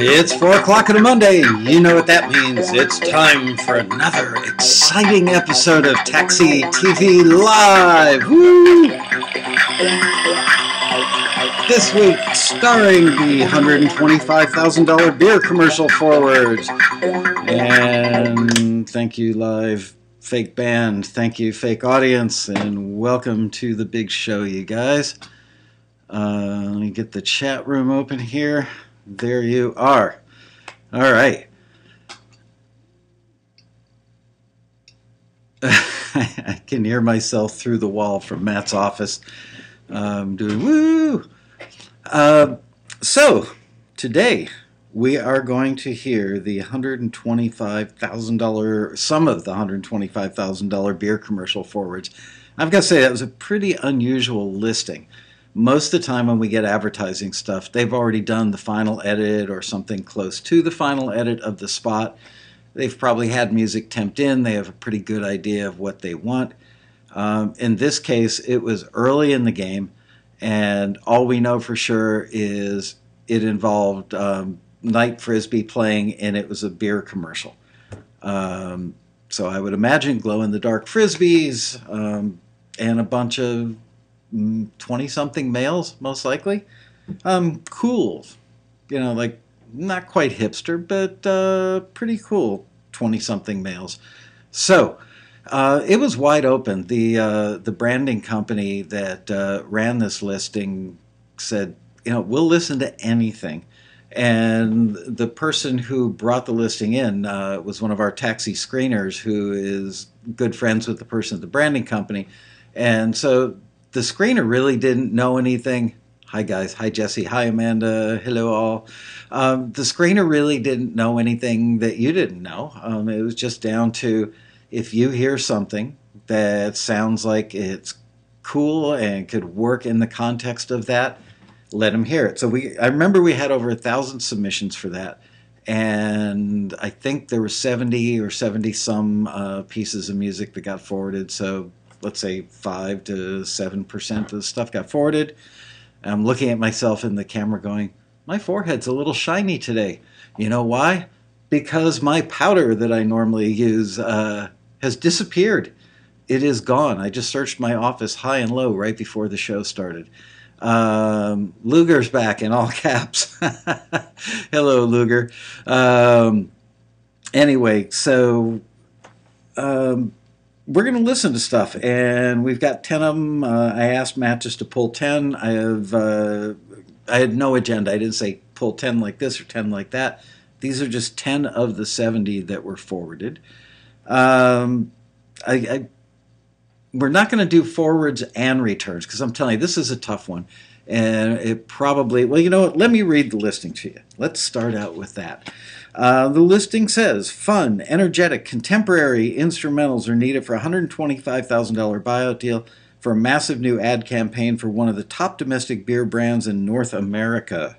It's 4 o'clock on a Monday. You know what that means. It's time for another exciting episode of Taxi TV Live. Woo! This week, starring the $125,000 beer commercial forwards. And thank you, live fake band. Thank you, fake audience. And welcome to the big show, you guys. Let me get the chat room open here. There you are. All right. I can hear myself through the wall from Matt's office doing woo. So today we are going to hear the $125,000, some of the $125,000 beer commercial forwards. I've got to say that was a pretty unusual listing. Most of the time when we get advertising stuff, they've already done the final edit or something close to the final edit of the spot. They've probably had music temped in. They have a pretty good idea of what they want. In this case, it was early in the game, and all we know for sure is it involved Knight Frisbee playing, and it was a beer commercial. So I would imagine glow-in-the-dark Frisbees and a bunch of 20-something males, most likely. Cool. You know, like, not quite hipster, but pretty cool 20-something males. So, it was wide open. The branding company that ran this listing said, you know, we'll listen to anything. And the person who brought the listing in was one of our taxi screeners who is good friends with the person at the branding company. And so the screener really didn't know anything. Hi, guys. Hi, Jesse. Hi, Amanda. Hello, all. The screener really didn't know anything that you didn't know. It was just down to, if you hear something that sounds like it's cool and could work in the context of that, let them hear it. So I remember we had over 1,000 submissions for that. And I think there were 70 or 70-some pieces of music that got forwarded. So let's say 5 to 7% of the stuff got forwarded. I'm looking at myself in the camera going, my forehead's a little shiny today. You know why? Because my powder that I normally use has disappeared. It is gone. I just searched my office high and low right before the show started. Luger's back in all caps. Hello, Luger. Anyway, so we're going to listen to stuff, and we've got 10 of them. I asked Matt just to pull 10. I had no agenda. I didn't say pull 10 like this or 10 like that. These are just 10 of the 70 that were forwarded. We're not going to do forwards and returns, because I'm telling you, this is a tough one. And it probably, well, you know what? Let me read the listing to you. Let's start out with that. The listing says, fun, energetic, contemporary instrumentals are needed for a $125,000 buyout deal for a massive new ad campaign for one of the top domestic beer brands in North America.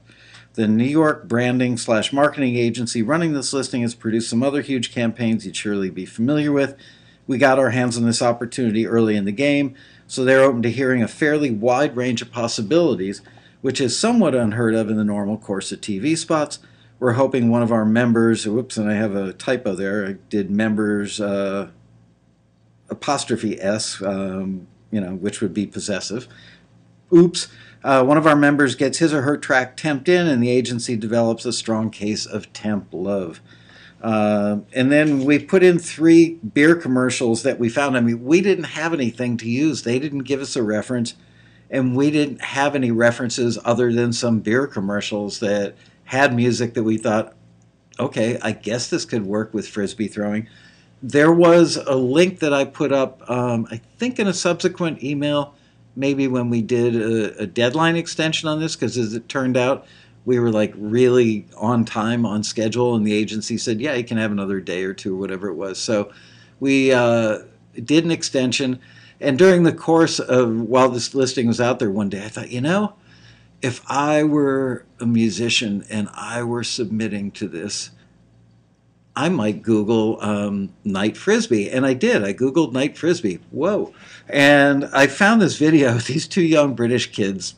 The New York branding / marketing agency running this listing has produced some other huge campaigns you'd surely be familiar with. We got our hands on this opportunity early in the game, so they're open to hearing a fairly wide range of possibilities, which is somewhat unheard of in the normal course of TV spots. We're hoping one of our members, whoops, and I have a typo there, I did members apostrophe S, you know, which would be possessive. Oops. One of our members gets his or her track temped in, and the agency develops a strong case of temp love. And then we put in 3 beer commercials that we found. I mean, we didn't have anything to use. They didn't give us a reference, and we didn't have any references other than some beer commercials that had music that we thought, okay, I guess this could work with Frisbee throwing. There was a link that I put up, I think in a subsequent email, maybe when we did a deadline extension on this, because as it turned out, we were like really on time, on schedule, and the agency said, yeah, you can have another day or two, or whatever it was. So we did an extension, and during the course of, while this listing was out there one day, I thought, you know, if I were a musician and I were submitting to this, I might Google Knight Frisbee. And I did. I Googled Knight Frisbee. Whoa. And I found this video of these 2 young British kids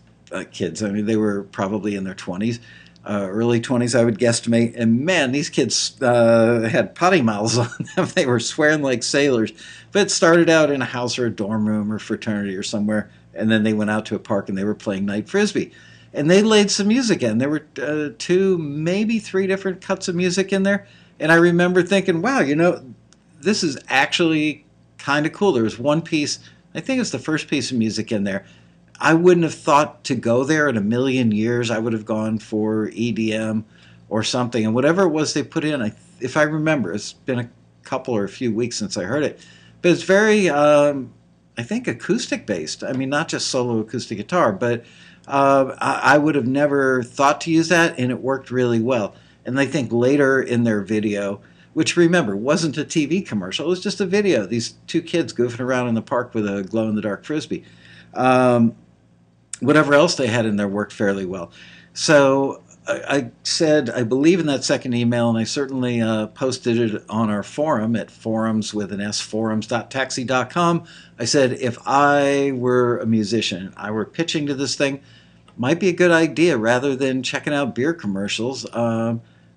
kids. I mean, they were probably in their 20s, early 20s, I would guesstimate. And man, these kids had potty mouths on them. They were swearing like sailors. But it started out in a house or a dorm room or fraternity or somewhere, and then they went out to a park and they were playing night frisbee. And they laid some music in. There were 2, maybe 3 different cuts of music in there. And I remember thinking, wow, you know, this is actually kind of cool. There was one piece, I think it was the first piece of music in there. I wouldn't have thought to go there in a million years. I would have gone for EDM or something. And whatever it was they put in, if I remember, it's been a couple or a few weeks since I heard it. But it's very, I think, acoustic based. I mean, not just solo acoustic guitar, but I would have never thought to use that, and it worked really well. And I think later in their video, which, remember, wasn't a TV commercial, it was just a video. These 2 kids goofing around in the park with a glow-in-the-dark frisbee. Whatever else they had in there worked fairly well. So I said, I believe in that second email, and I certainly posted it on our forum at forums with an S, forums.taxi.com. I said, if I were a musician, I were pitching to this thing, might be a good idea, rather than checking out beer commercials,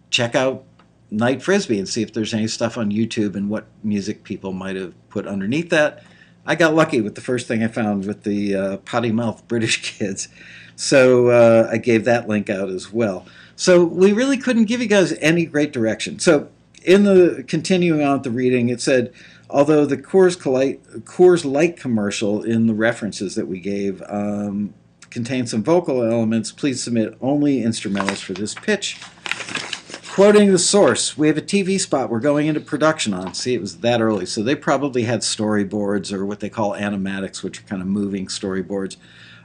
check out Night Frisbee and see if there's any stuff on YouTube and what music people might have put underneath that. I got lucky with the first thing I found with the potty mouth British kids. So I gave that link out as well. So we really couldn't give you guys any great direction. So in the continuing on with the reading, it said, although the Coors Light commercial in the references that we gave contains some vocal elements, please submit only instrumentals for this pitch. Quoting the source, we have a TV spot we're going into production on. See, it was that early. So they probably had storyboards, or what they call animatics, which are kind of moving storyboards.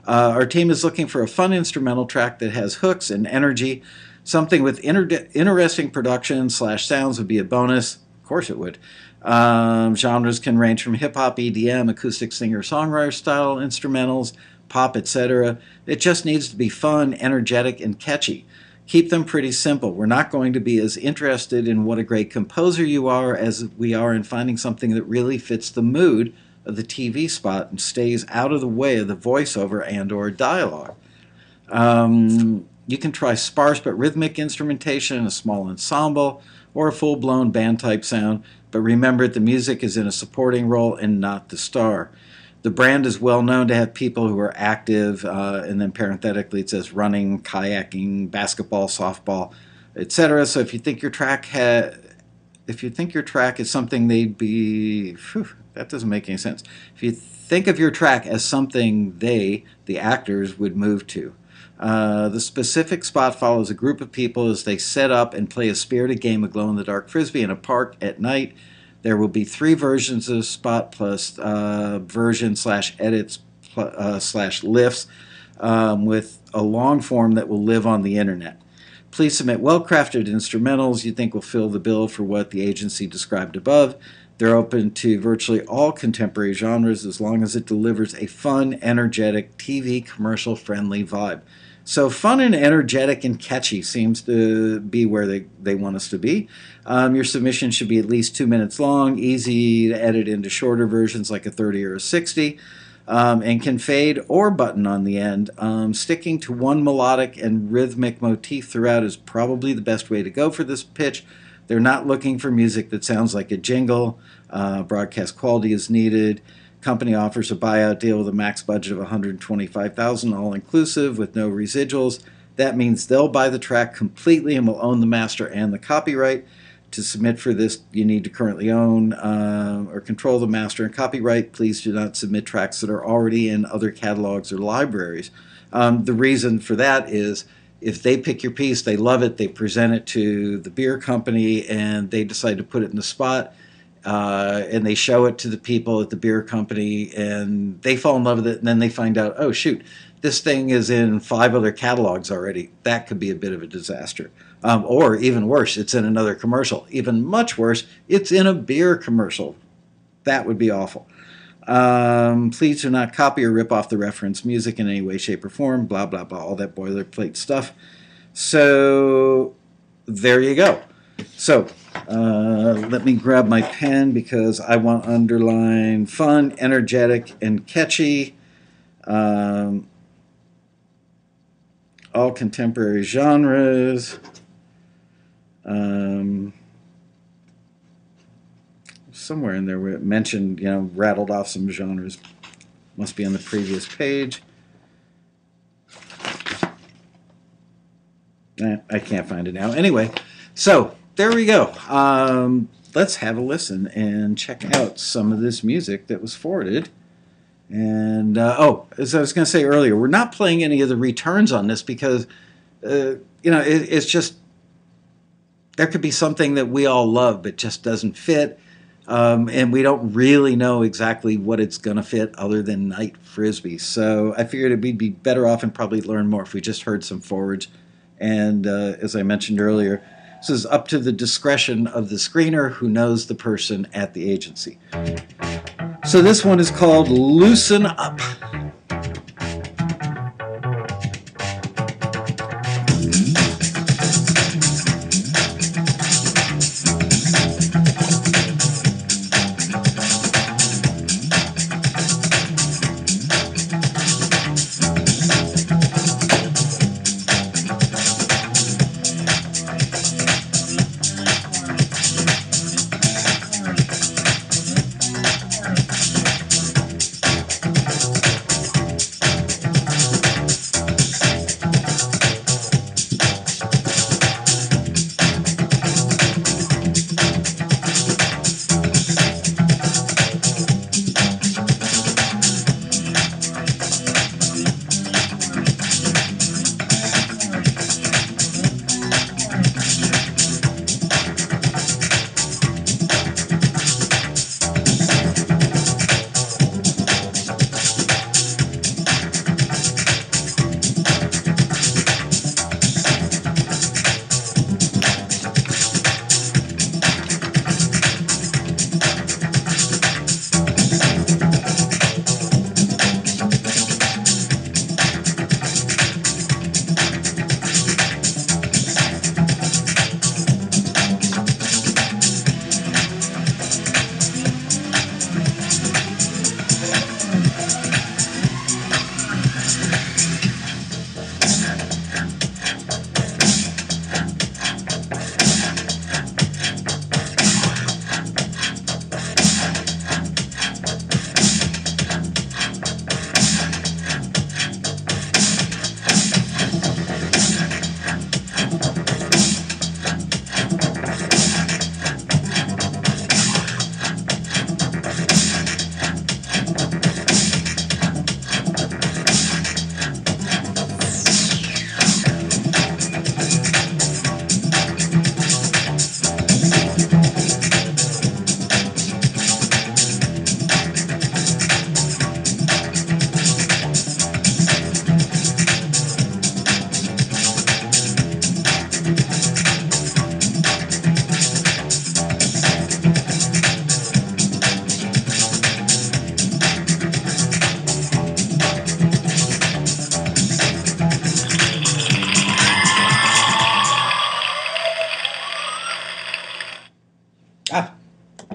Our team is looking for a fun instrumental track that has hooks and energy. Something with interesting production / sounds would be a bonus. Of course it would. Genres can range from hip-hop, EDM, acoustic singer-songwriter style instrumentals, pop, etc. It just needs to be fun, energetic, and catchy. Keep them pretty simple. We're not going to be as interested in what a great composer you are as we are in finding something that really fits the mood of the TV spot and stays out of the way of the voiceover and or dialogue. You can try sparse but rhythmic instrumentation, a small ensemble, or a full-blown band-type sound, but remember the music is in a supporting role and not the star. The brand is well known to have people who are active, and then parenthetically it says running, kayaking, basketball, softball, etc. So if you think your track is something they'd be, that doesn't make any sense. If you think of your track as something the actors, would move to. The specific spot follows a group of people as they set up and play a spirited game of glow-in-the-dark frisbee in a park at night. There will be 3 versions of the spot plus version / edits / lifts with a long form that will live on the internet. Please submit well-crafted instrumentals you think will fill the bill for what the agency described above. They're open to virtually all contemporary genres as long as it delivers a fun, energetic, TV commercial-friendly vibe. So fun and energetic and catchy seems to be where they want us to be. Your submission should be at least 2 minutes long, easy to edit into shorter versions like a 30 or a 60, and can fade or button on the end. Sticking to one melodic and rhythmic motif throughout is probably the best way to go for this pitch. They're not looking for music that sounds like a jingle. Broadcast quality is needed. Company offers a buyout deal with a max budget of $125,000 all-inclusive with no residuals. That means they'll buy the track completely and will own the master and the copyright. To submit for this, you need to currently own or control the master and copyright. Please do not submit tracks that are already in other catalogs or libraries. The reason for that is if they pick your piece, they love it, they present it to the beer company, and they decide to put it in the spot, and they show it to the people at the beer company, and they fall in love with it, and then they find out, oh shoot, this thing is in 5 other catalogs already. That could be a bit of a disaster. Or even worse, it's in another commercial. Even much worse, it's in a beer commercial. That would be awful. Please do not copy or rip off the reference music in any way, shape, or form, blah, blah, blah, all that boilerplate stuff. So there you go. So let me grab my pen because I want to underline fun, energetic, and catchy. all contemporary genres. Somewhere in there where it mentioned, rattled off some genres. Must be on the previous page. I can't find it now. Anyway, so there we go. Let's have a listen and check out some of this music that was forwarded. And, as I was going to say earlier, we're not playing any of the returns on this because, it's just, there could be something that we all love but just doesn't fit. And we don't really know exactly what it's going to fit other than Night Frisbee. So I figured we'd be better off and probably learn more if we just heard some forwards. And as I mentioned earlier, this is up to the discretion of the screener who knows the person at the agency. So this one is called Loosen Up.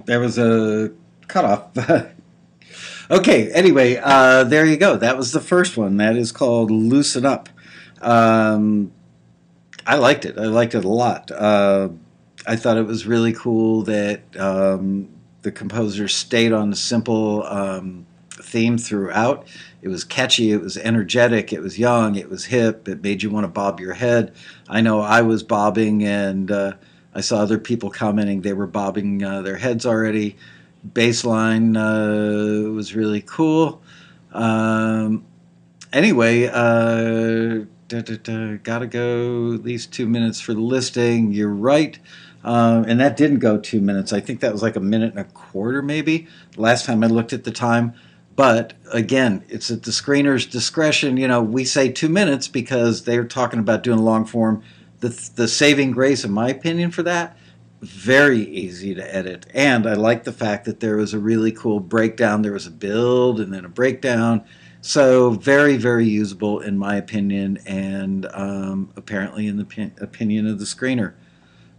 There was a cutoff. Okay, anyway, there you go. That was the first one. That is called Loosen Up. I liked it. I liked it a lot. I thought it was really cool that the composer stayed on the simple theme throughout. It was catchy, it was energetic, it was young, it was hip, it made you want to bob your head. I know I was bobbing, and I saw other people commenting they were bobbing their heads already. Bassline was really cool. Anyway, gotta go at least 2 minutes for the listing. You're right. And that didn't go 2 minutes. I think that was like 1.25 minutes maybe, last time I looked at the time. But again, it's at the screener's discretion. You know, we say 2 minutes because they're talking about doing long form. The saving grace, in my opinion, for that, very easy to edit. And I like the fact that there was a really cool breakdown. There was a build and then a breakdown. So very, very usable in my opinion, and apparently in the opinion of the screener.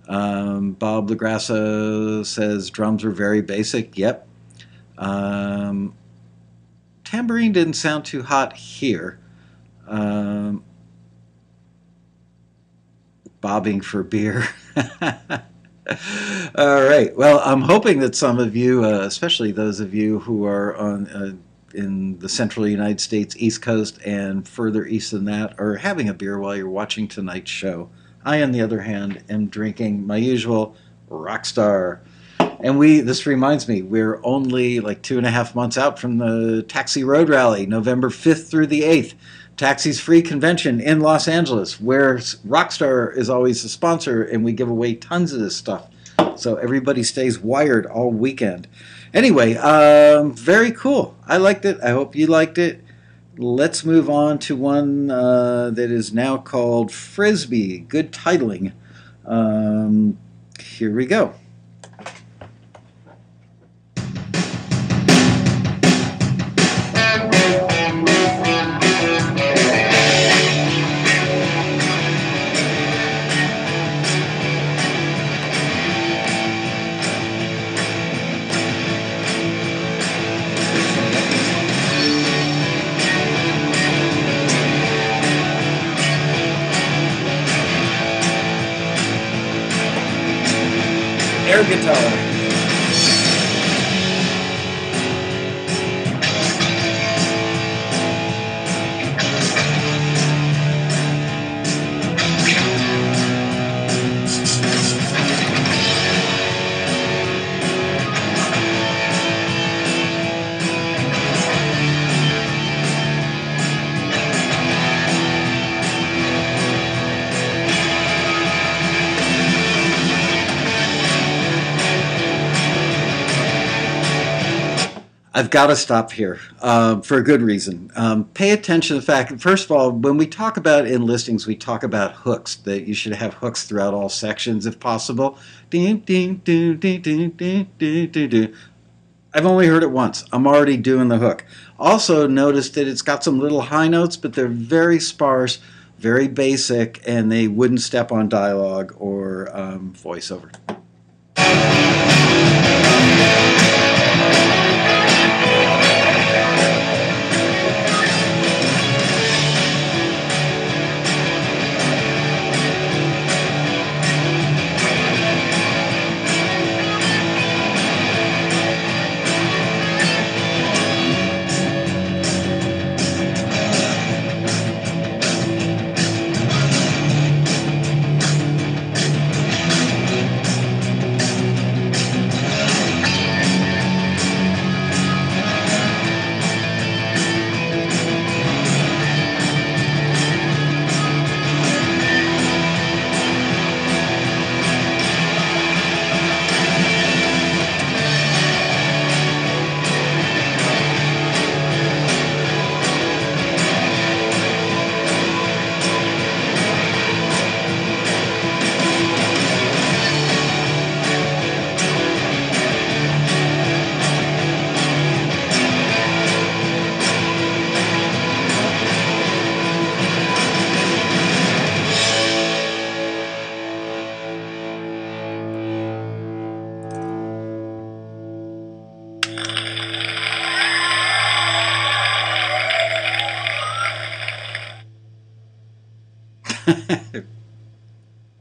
Bob LaGrassa says drums were very basic. Yep. Tambourine didn't sound too hot here. bobbing for beer. All right. Well, I'm hoping that some of you, especially those of you who are on in the central United States, East Coast, and further east than that, are having a beer while you're watching tonight's show. I, on the other hand, am drinking my usual Rockstar. And this reminds me, we're only like 2.5 months out from the Taxi Road Rally, November 5th through the 8th. Taxi's free convention in Los Angeles, where Rockstar is always the sponsor, and we give away tons of this stuff. So everybody stays wired all weekend. Anyway, very cool. I liked it. I hope you liked it. Let's move on to one that is now called Frisbee. Good titling. Here we go. Air guitar. I've got to stop here for a good reason. Pay attention to the fact that, first of all, when we talk about in listings, we talk about hooks, that you should have hooks throughout all sections if possible. Ding, ding, ding, ding, ding, ding, ding, ding, ding. I've only heard it once. I'm already doing the hook. Also notice that it's got some little high notes, but they're very sparse, very basic, and they wouldn't step on dialogue or voiceover.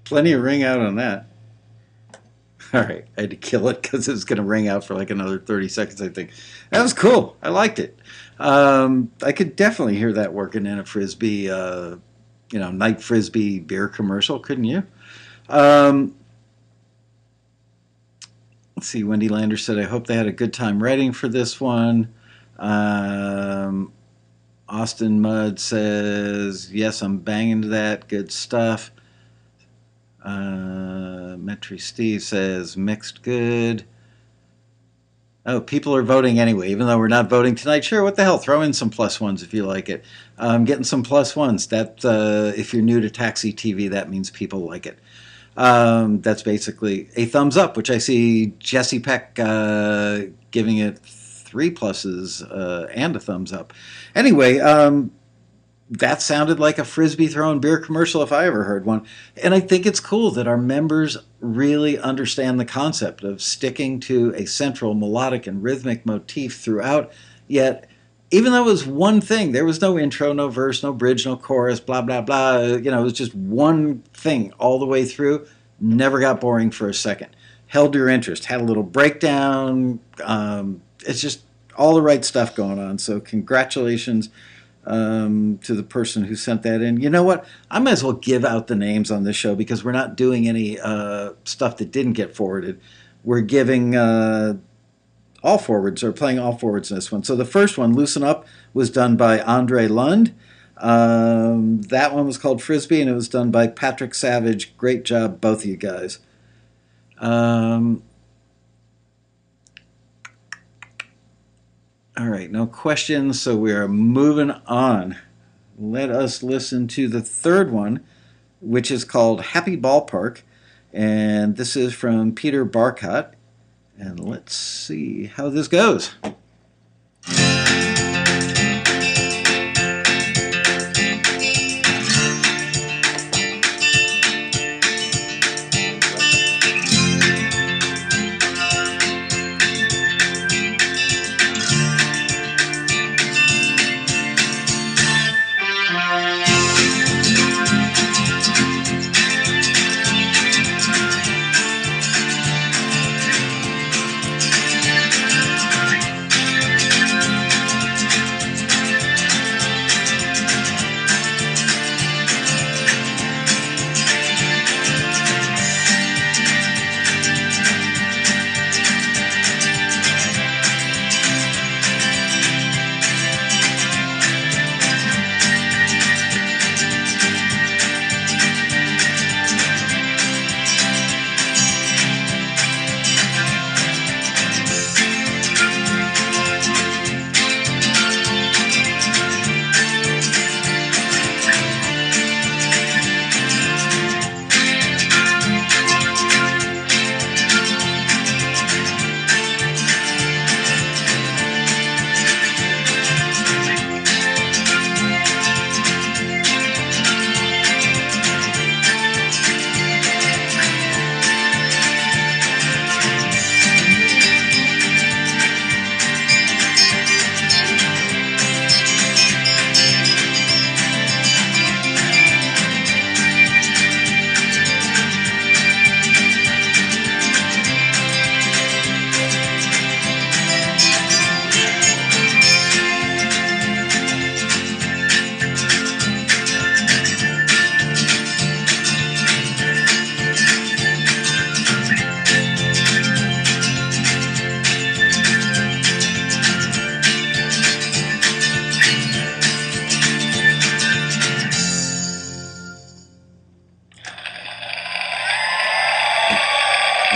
Plenty of ring out on that. All right, I had to kill it because it was going to ring out for like another 30 seconds, I think. That was cool. I liked it. I could definitely hear that working in a Frisbee, night Frisbee beer commercial, couldn't you? Let's see, Wendy Lander said, I hope they had a good time writing for this one. Austin Mudd says, yes, I'm banging to that. Good stuff. Metri Steve says, mixed good. Oh, people are voting anyway, even though we're not voting tonight. Sure, what the hell? Throw in some plus ones if you like it. Getting some plus ones. That if you're new to Taxi TV, that means people like it. That's basically a thumbs up, which I see Jesse Peck giving it 3 pluses and a thumbs up. Anyway, that sounded like a Frisbee throwing beer commercial if I ever heard one. And I think it's cool that our members really understand the concept of sticking to a central melodic and rhythmic motif throughout, yet even though it was one thing, there was no intro, no verse, no bridge, no chorus, blah, blah, blah. You know, it was just one thing all the way through. Never got boring for a second. Held your interest, had a little breakdown. It's just all the right stuff going on. So congratulations to the person who sent that in. You know what? I might as well give out the names on this show because we're not doing any stuff that didn't get forwarded. We're giving all forwards, or playing all forwards in this one. So the first one, Loosen Up, was done by Andre Lund. That one was called Frisbee, and it was done by Patrick Savage. Great job, both of you guys. All right, no questions, so we are moving on. Let us listen to the third one, which is called Happy Ballpark, and this is from Peter Barcott. And let's see how this goes.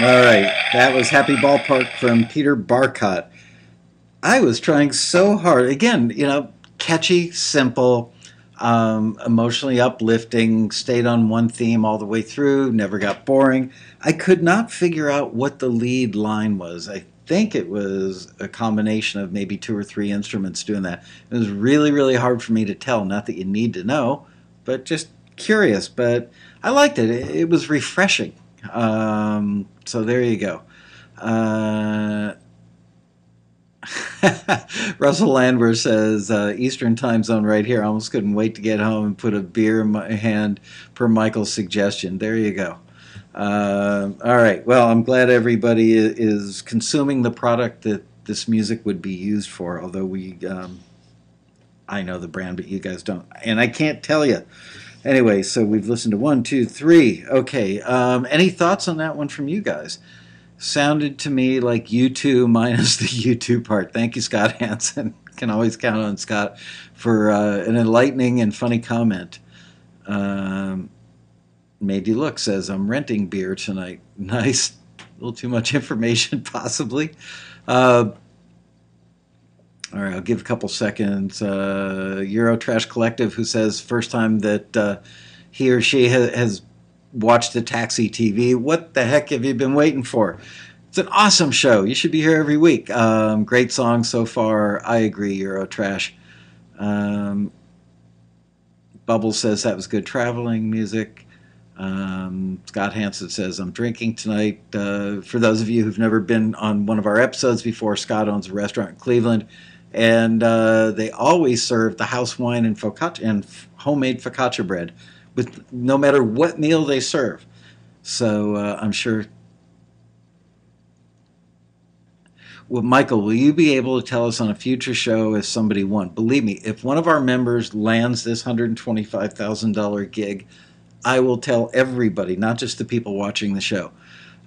All right, that was Happy Ballpark from Peter Barcott. I was trying so hard. Again, you know, catchy, simple, emotionally uplifting, stayed on one theme all the way through, never got boring. I could not figure out what the lead line was. I think it was a combination of maybe 2 or 3 instruments doing that. It was really, really hard for me to tell. Not that you need to know, but just curious. But I liked it. It was refreshing. So there you go. Russell Landwehr says, Eastern time zone right here. I almost couldn't wait to get home and put a beer in my hand per Michael's suggestion. There you go. All right. Well, I'm glad everybody is consuming the product that this music would be used for, although I know the brand, but you guys don't. And I can't tell you. Anyway, so we've listened to 1, 2, 3. Okay. Any thoughts on that one from you guys? Sounded to me like U2 minus the U2 part. Thank you, Scott Hansen. Can always count on Scott for an enlightening and funny comment. Made You Look says, I'm renting beer tonight. Nice. A little too much information, possibly. All right, I'll give a couple seconds. Eurotrash Collective, who says first time that he or she has watched the Taxi TV. What the heck have you been waiting for? It's an awesome show. You should be here every week. Great song so far. I agree, Eurotrash. Bubbles says that was good traveling music. Scott Hansen says, I'm drinking tonight. For those of you who've never been on one of our episodes before, Scott owns a restaurant in Cleveland. and they always serve the house wine and focaccia and homemade focaccia bread with no matter what meal they serve. So I'm sure. Well, Michael, will you be able to tell us on a future show if somebody won? Believe me, if one of our members lands this $125,000 gig, I will tell everybody, not just the people watching the show.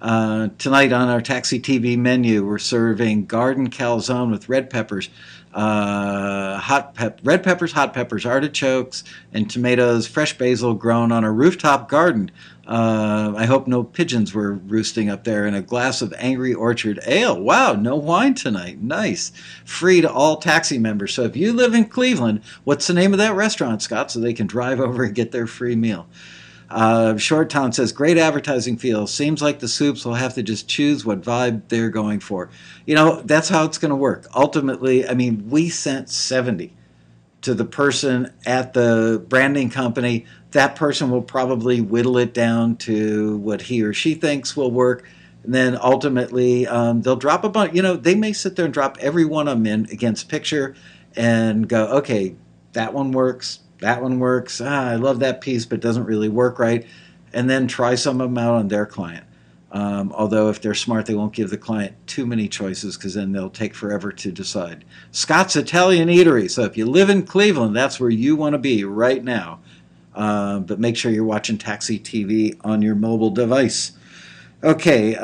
Tonight on our Taxi TV menu, we're serving garden calzone with red peppers, red peppers, hot peppers, artichokes, and tomatoes, fresh basil grown on a rooftop garden. I hope no pigeons were roosting up there, and a glass of Angry Orchard ale. Wow, no wine tonight. Nice. Free to all taxi members. So if you live in Cleveland, what's the name of that restaurant, Scott, so they can drive over and get their free meal? Short Town says, great advertising feel. Seems like the soups will have to just choose what vibe they're going for. You know, that's how it's going to work. Ultimately, I mean, we sent 70 to the person at the branding company. That person will probably whittle it down to what he or she thinks will work. And then ultimately, they'll drop a bunch. You know, they may sit there and drop every one of them in against picture and go, okay, that one works. That one works. I love that piece, but it doesn't really work right. And then try some of them out on their client. Although if they're smart, they won't give the client too many choices because then they'll take forever to decide. Scott's Italian Eatery. So if you live in Cleveland, that's where you want to be right now. But make sure you're watching Taxi TV on your mobile device. Okay.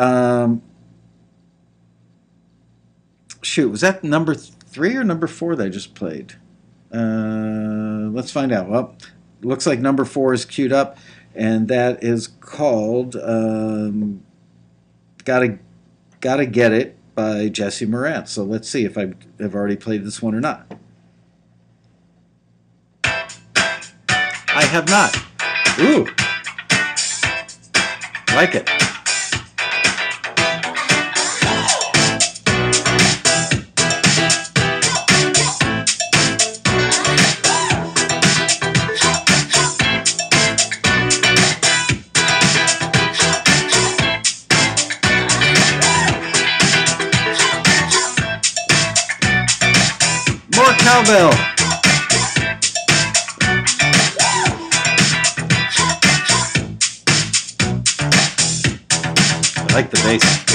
Shoot, was that number 3 or number 4 that I just played? Let's find out. Well, looks like number 4 is queued up, and that is called Gotta Get It by Jesse Marantz. So let's see if I have already played this one or not. I have not. Ooh. Like it. More cowbell. I like the bass.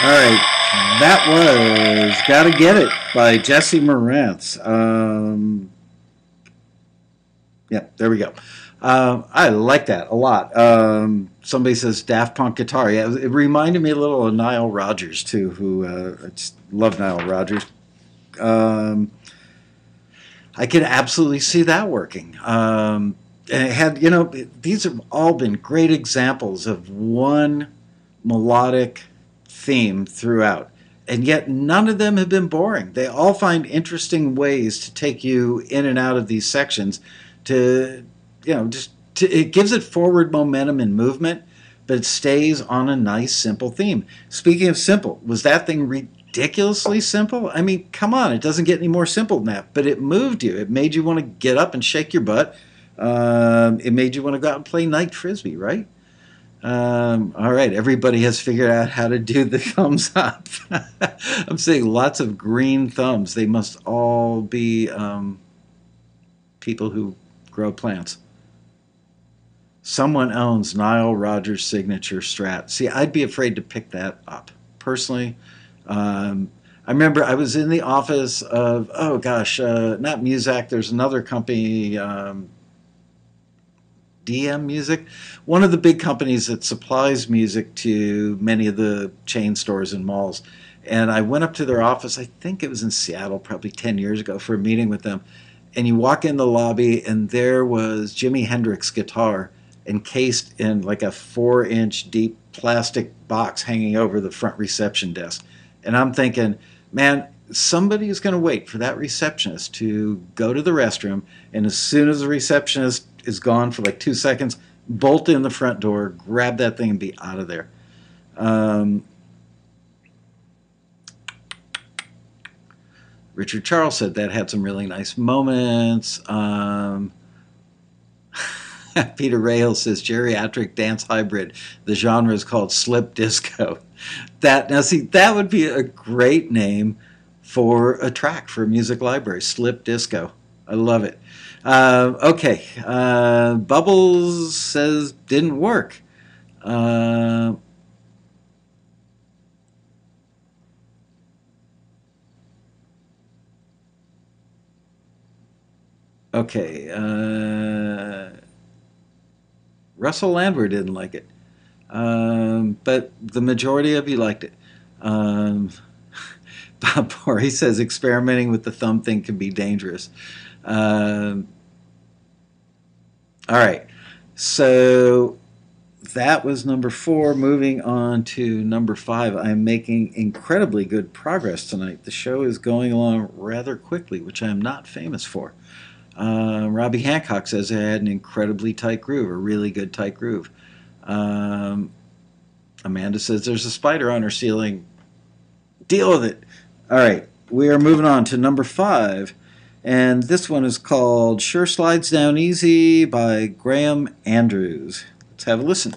All right, that was Gotta Get It by Jesse Marantz. Yeah, there we go. I like that a lot. Somebody says Daft Punk guitar. Yeah, it reminded me a little of Nile Rodgers, too, who I just love Nile Rodgers. I can absolutely see that working. And it had, you know, these have all been great examples of one melodic theme throughout, and yet none of them have been boring. They all find interesting ways to take you in and out of these sections to, you know, it gives it forward momentum and movement, but it stays on a nice, simple theme. Speaking of simple, was that thing ridiculous? ridiculously simple? I mean, come on, it doesn't get any more simple than that. But it moved you. It made you want to get up and shake your butt. It made you want to go out and play night frisbee, right? All right, everybody has figured out how to do the thumbs up. I'm seeing lots of green thumbs. They must all be people who grow plants. Someone owns Nile Rodgers' signature Strat. See, I'd be afraid to pick that up. Personally, I remember I was in the office of, oh gosh, not Muzak, there's another company, DM Music, one of the big companies that supplies music to many of the chain stores and malls. And I went up to their office, I think it was in Seattle, probably 10 years ago, for a meeting with them. And you walk in the lobby, and there was Jimi Hendrix guitar encased in like a 4-inch deep plastic box hanging over the front reception desk. And I'm thinking, man, somebody is going to wait for that receptionist to go to the restroom, and as soon as the receptionist is gone for like 2 seconds, bolt in the front door, grab that thing, and be out of there. Richard Charles said that had some really nice moments. Peter Rahal says geriatric dance hybrid. The genre is called slip disco. Now see, that would be a great name for a track for a music library. Slip disco. I love it. Okay. Bubbles says didn't work. Okay. Russell Landwehr didn't like it. But the majority of you liked it. Bob Borey says experimenting with the thumb thing can be dangerous. All right. So that was number 4. Moving on to number 5. I'm making incredibly good progress tonight. The show is going along rather quickly, which I'm not famous for. Robbie Hancock says I had an incredibly tight groove, a really good tight groove. Amanda says there's a spider on her ceiling. Deal with it. All right, we are moving on to number 5, and this one is called Sure Slides Down Easy by Graham Andrews. Let's have a listen.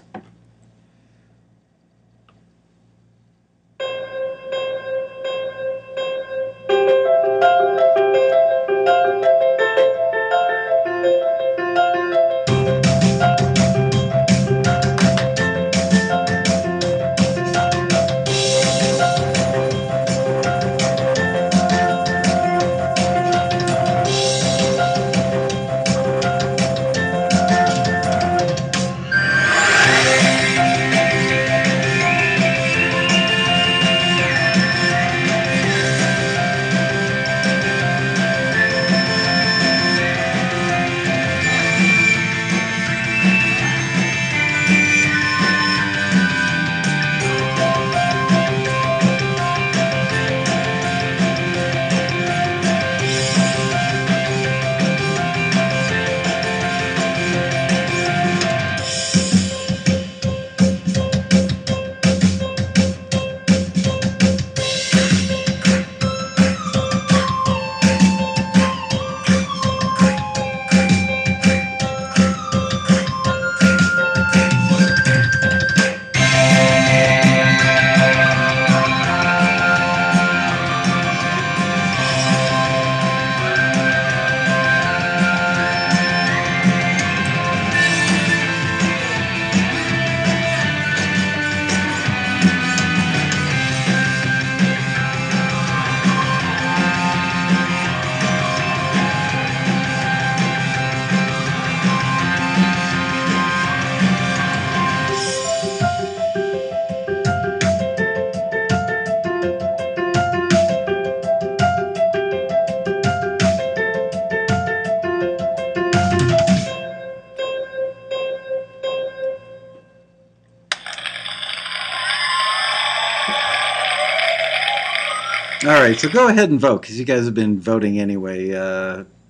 All right, so go ahead and vote because you guys have been voting anyway.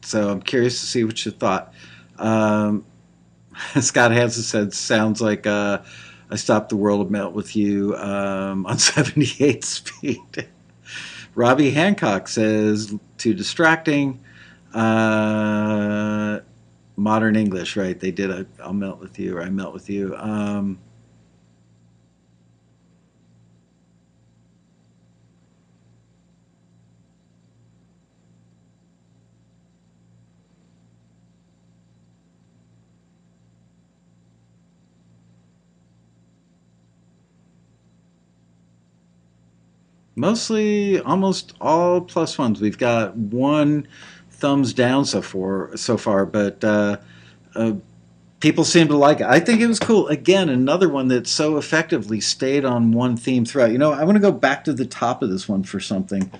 So I'm curious to see what you thought. Scott Hansen said, "Sounds like I stopped the world of melt with you on 78 speed." Robbie Hancock says, too distracting. Modern English, right? They did a I'll melt with you, or I melt with you. Mostly, almost all plus ones. We've got one thumbs down so far, but uh, people seem to like it. I think it was cool. Again, another one that so effectively stayed on one theme throughout. I want to go back to the top of this one for something.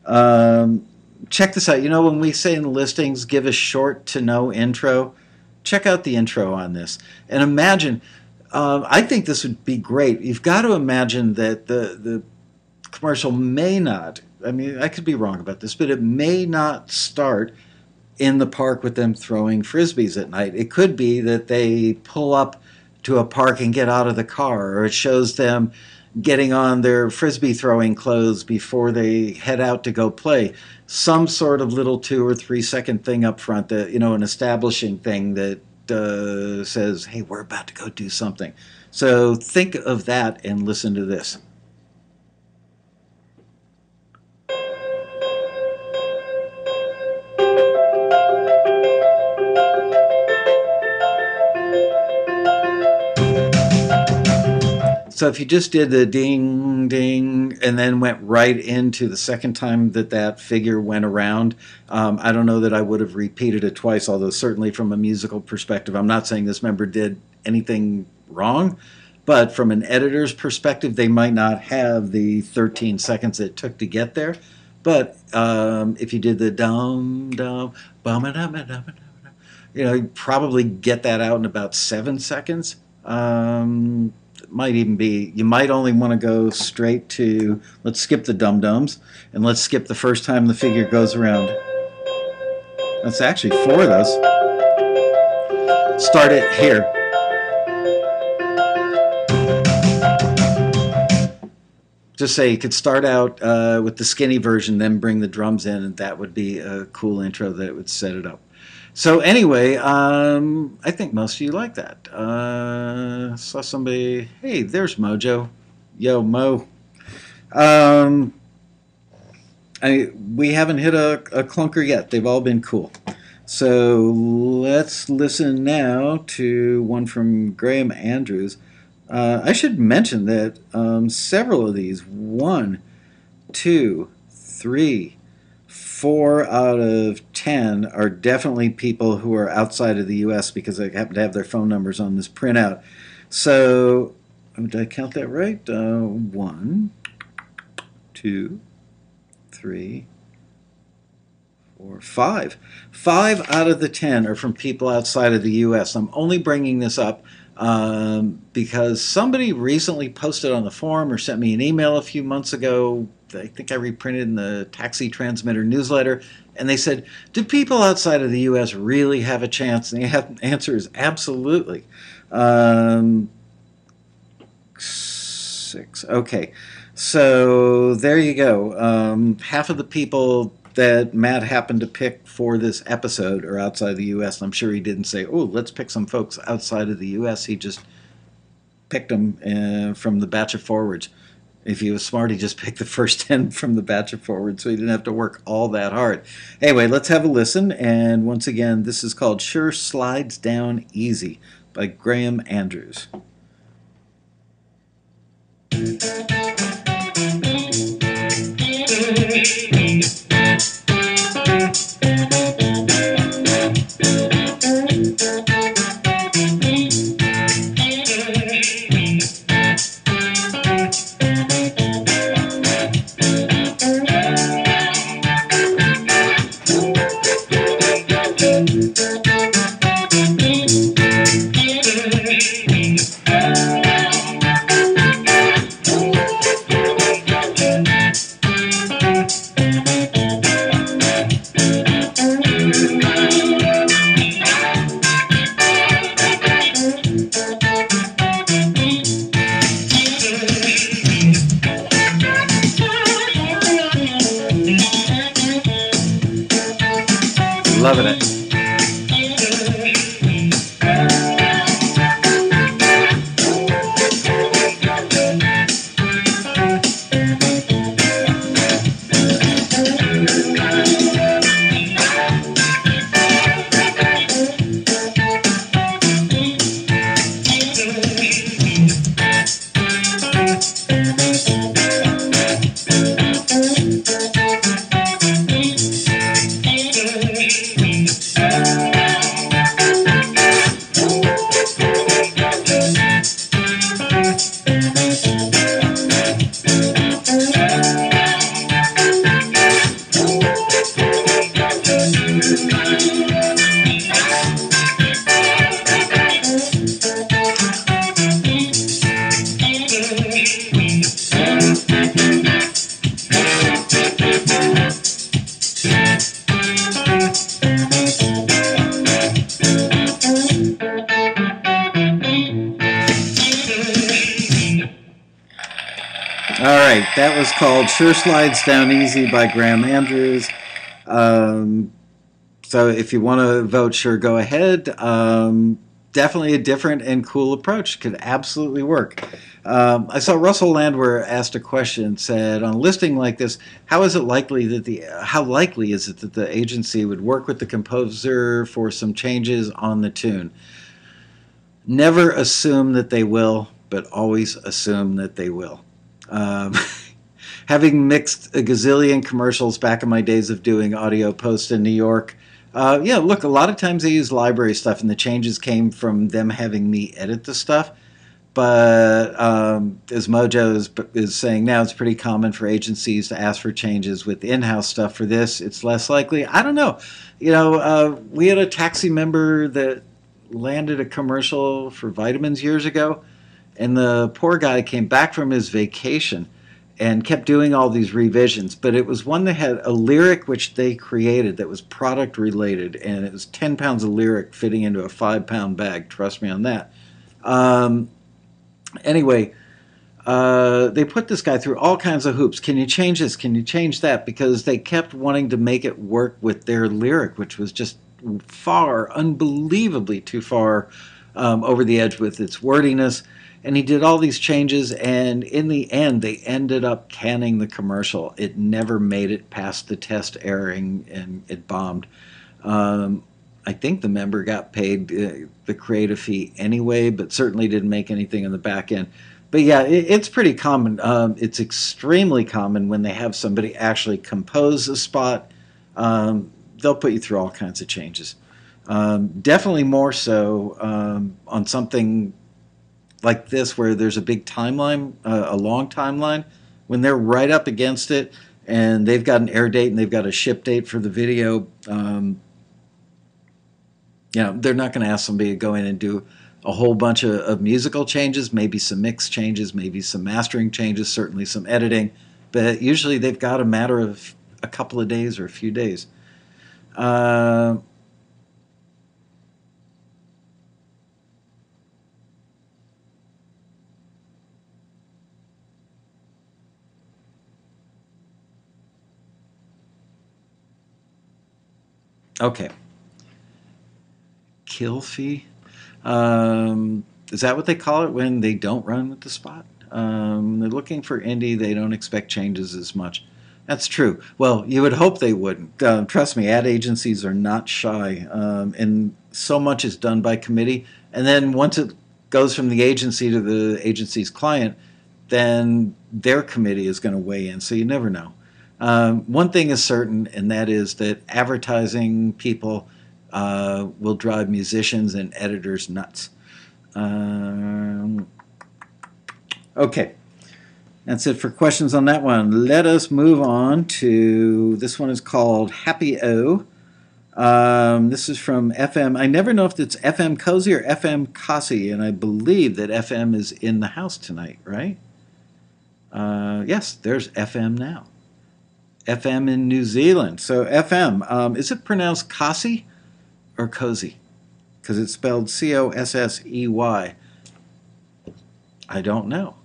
Um, Check this out. When we say in the listings, give a short to no intro, check out the intro on this. And imagine, I think this would be great. You've got to imagine that the commercial may not, I mean, I could be wrong about this, but it may not start in the park with them throwing frisbees at night. It could be that they pull up to a park and get out of the car, or it shows them getting on their frisbee throwing clothes before they head out to go play. Some sort of little 2 or 3 second thing up front, that an establishing thing that says, "Hey, we're about to go do something." So think of that and listen to this. So if you just did the ding, ding, and then went right into the second time that figure went around, I don't know that I would have repeated it twice, although certainly from a musical perspective, I'm not saying this member did anything wrong, but from an editor's perspective, they might not have the 13 seconds it took to get there. But if you did the dum, dum, bum, dum, dum, dum, you probably get that out in about 7 seconds. Might even be, you might only want to go straight to, let's skip the dum-dums, and let's skip the first time the figure goes around. That's actually 4 of those. Start it here. Just say you could start out with the skinny version, then bring the drums in, and that would be a cool intro that it would set it up. So anyway, I think most of you like that. Saw somebody, hey, there's Mojo. Yo, Mo. We haven't hit a clunker yet. They've all been cool. So let's listen now to one from Graham Andrews. I should mention that several of these, 1, 2, 3, 4 out of 10 are definitely people who are outside of the U.S. because I happen to have their phone numbers on this printout. So, did I count that right? 1, 2, 3, 4, 5. 5 out of the 10 are from people outside of the U.S. I'm only bringing this up because somebody recently posted on the forum or sent me an email a few months ago. I think I reprinted in the Taxi Transmitter newsletter, and they said, do people outside of the U.S. really have a chance? And the answer is absolutely. 6. Okay, so there you go. Half of the people that Matt happened to pick for this episode are outside the U.S. I'm sure he didn't say, oh, let's pick some folks outside of the U.S. He just picked them from the batch of forwards. If he was smart, he just picked the first 10 from the batch of forwards, so he didn't have to work all that hard. Anyway, let's have a listen. And once again, this is called Sure Slides Down Easy by Graham Andrews. Loving it. Alright, that was called Sure Slides Down Easy by Graham Andrews. So if you want to vote, sure, go ahead. Definitely a different and cool approach. Could absolutely work. I saw Russell Landwehr asked a question, said, on a listing like this, how likely is it that the agency would work with the composer for some changes on the tune? Never assume that they will, but always assume that they will. Having mixed a gazillion commercials back in my days of doing audio posts in New York, yeah, look, a lot of times they use library stuff and the changes came from them having me edit the stuff. But as Mojo is saying now, it's pretty common for agencies to ask for changes with in-house stuff. For this, it's less likely. I don't know. You know, we had a taxi member that landed a commercial for vitamins years ago, and the poor guy came back from his vacation and kept doing all these revisions. But it was one that had a lyric which they created that was product related, and it was 10 pounds of lyric fitting into a 5-pound bag. Trust me on that. Anyway, they put this guy through all kinds of hoops. Can you change this? Can you change that? Because they kept wanting to make it work with their lyric, which was just unbelievably too far over the edge with its wordiness. And he did all these changes, and in the end, they ended up canning the commercial. It never made it past the test airing, and it bombed. I think the member got paid the creative fee anyway, but certainly didn't make anything on the back end. But yeah, it's pretty common. It's extremely common when they have somebody actually compose a spot. They'll put you through all kinds of changes. Definitely more so on something like this where there's a big timeline, a long timeline. When they're right up against it and they've got an air date and they've got a ship date for the video, you know, they're not going to ask somebody to go in and do a whole bunch of musical changes, maybe some mix changes, maybe some mastering changes, certainly some editing. But usually they've got a matter of a couple of days or a few days. Okay. Kill fee? Is that what they call it when they don't run with the spot? They're looking for indie. They don't expect changes as much. That's true. Well, you would hope they wouldn't. Trust me, ad agencies are not shy. And so much is done by committee. And then once it goes from the agency to the agency's client, then their committee is going to weigh in. So you never know. One thing is certain, and that is that advertising people will drive musicians and editors nuts. Okay, that's it for questions on that one. Let us move on to, this one is called Happy O. This is from FM. I never know if it's FM Cozy or FM Cossy, and I believe that FM is in the house tonight, right? Yes, there's FM now. FM in New Zealand. So FM, is it pronounced Cossy or Cozy? Because it's spelled C-O-S-S-E-Y. I don't know.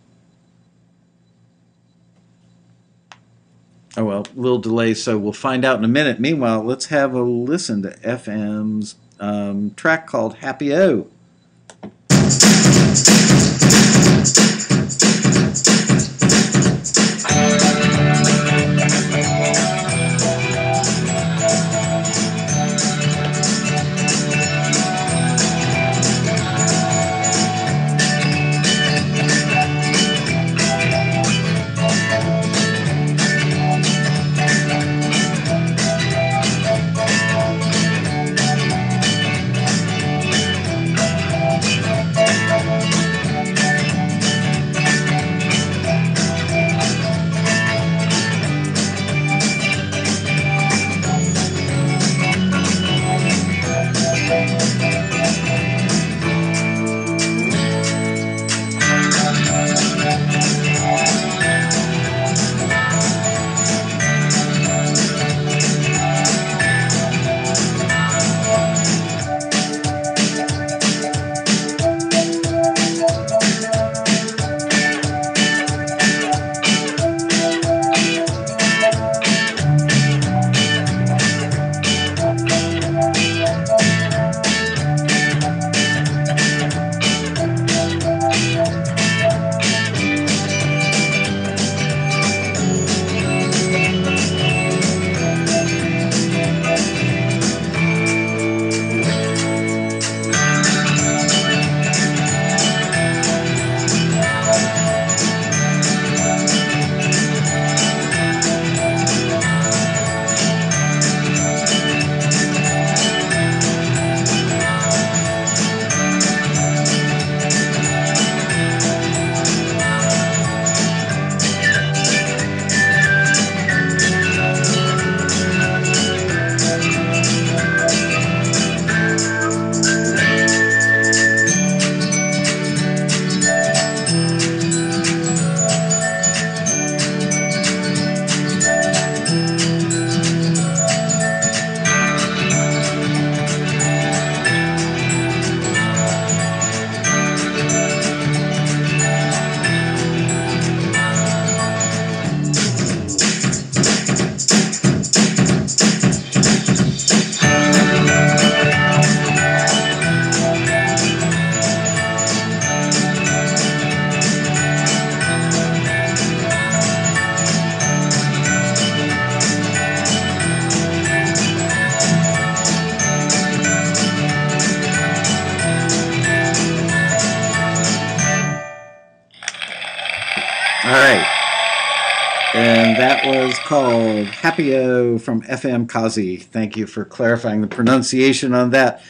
Oh, well, a little delay, so we'll find out in a minute. Meanwhile, let's have a listen to FM's track called Happy O. All right. And that was called Happy-O from FM Kazi. Thank you for clarifying the pronunciation on that.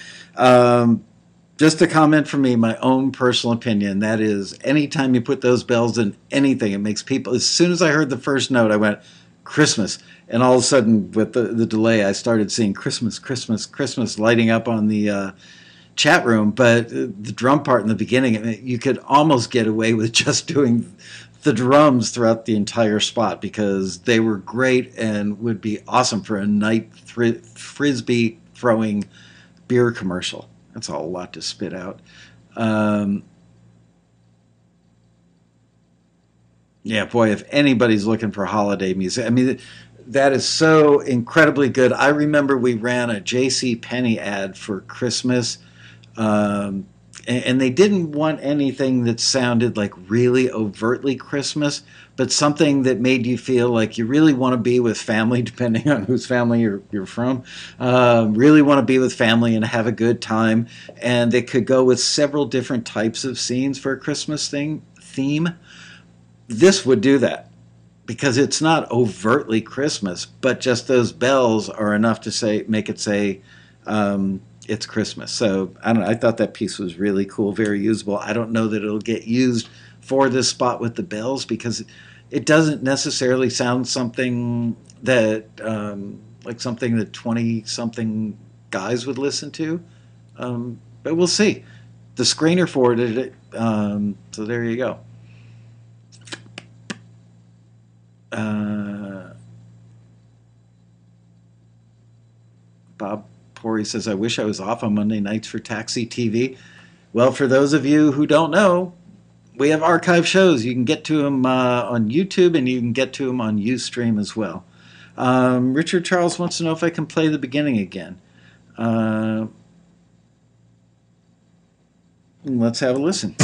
Just a comment from me, my own personal opinion. That is, anytime you put those bells in anything, it makes people, as soon as I heard the first note, I went, Christmas. And all of a sudden, with the delay, I started seeing Christmas, Christmas, Christmas lighting up on the chat room. But the drum part in the beginning, you could almost get away with just doing the drums throughout the entire spot because they were great and would be awesome for a night frisbee throwing beer commercial. That's a lot to spit out. Yeah, boy, if anybody's looking for holiday music, I mean, that is so incredibly good. I remember we ran a J.C. Penney ad for Christmas, and they didn't want anything that sounded like really overtly Christmas, but something that made you feel like you really want to be with family, depending on whose family you're from. Really want to be with family and have a good time. And they could go with several different types of scenes for a Christmas theme. This would do that because it's not overtly Christmas, but just those bells are enough to make it say, it's Christmas. So I don't know. I thought that piece was really cool, very usable. I don't know that it'll get used for this spot with the bells because it doesn't necessarily sound something that like something that 20-something guys would listen to. But we'll see. The screener forwarded it, so there you go. Bob Pori says, I wish I was off on Monday nights for Taxi TV. Well, for those of you who don't know, we have archive shows. You can get to them on YouTube and you can get to them on Ustream as well. Richard Charles wants to know if I can play the beginning again. Let's have a listen.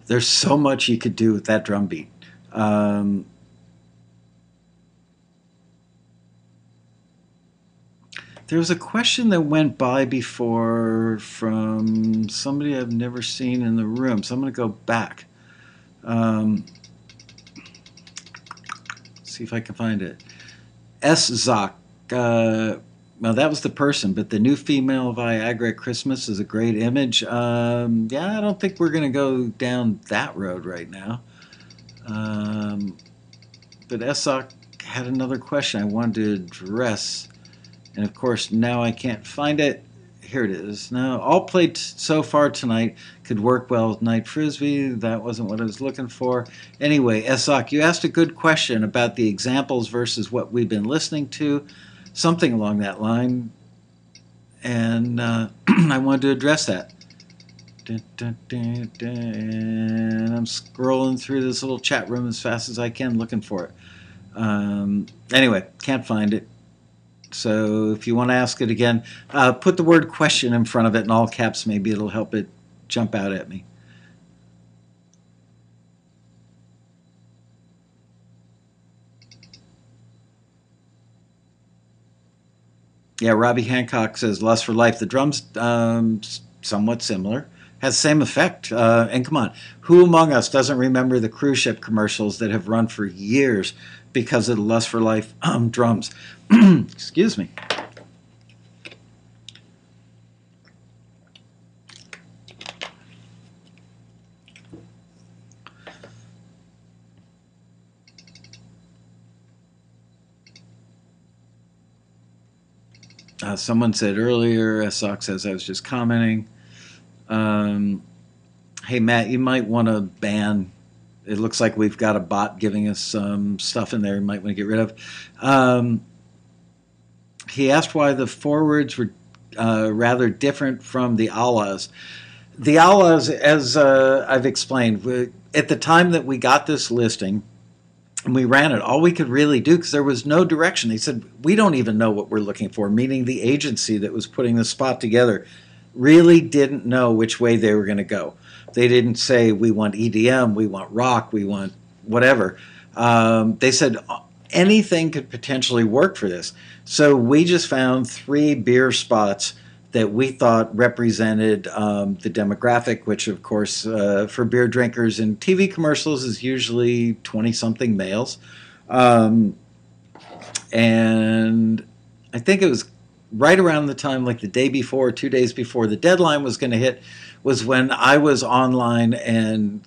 There's so much you could do with that drum beat. There was a question that went by before from somebody I've never seen in the room, so I'm going to go back. See if I can find it. S. Zoc. Well, that was the person, but the new female Viagra at Christmas is a great image. Yeah, I don't think we're going to go down that road right now. But S.O.C. had another question I wanted to address. And of course, now I can't find it. Here it is. Now, all played so far tonight could work well with Night Frisbee. That wasn't what I was looking for. Anyway, S.O.C., you asked a good question about the examples versus what we've been listening to. Something along that line. And I wanted to address that. And I'm scrolling through this little chat room as fast as I can looking for it. Anyway, can't find it. So if you want to ask it again, put the word question in front of it in all caps. Maybe it'll help it jump out at me. Yeah, Robbie Hancock says Lust for Life. The drums, somewhat similar. Has the same effect. And come on, who among us doesn't remember the cruise ship commercials that have run for years because of the Lust for Life drums? Excuse me. Someone said earlier, S.O.C. says I was just commenting. Hey, Matt, you might want to ban. It looks like we've got a bot giving us some stuff in there you might want to get rid of. He asked why the forwards were rather different from the Allahs. The Allahs, as I've explained, at the time that we got this listing, and we ran it, all we could really do, because there was no direction. They said, we don't even know what we're looking for, meaning the agency that was putting the spot together really didn't know which way they were going to go. They didn't say, we want EDM, we want rock, we want whatever. They said anything could potentially work for this. So we just found 3 beer spots that we thought represented the demographic, which of course for beer drinkers in TV commercials is usually 20-something males. And I think it was right around the time, like the day before, 2 days before the deadline was going to hit, was when I was online and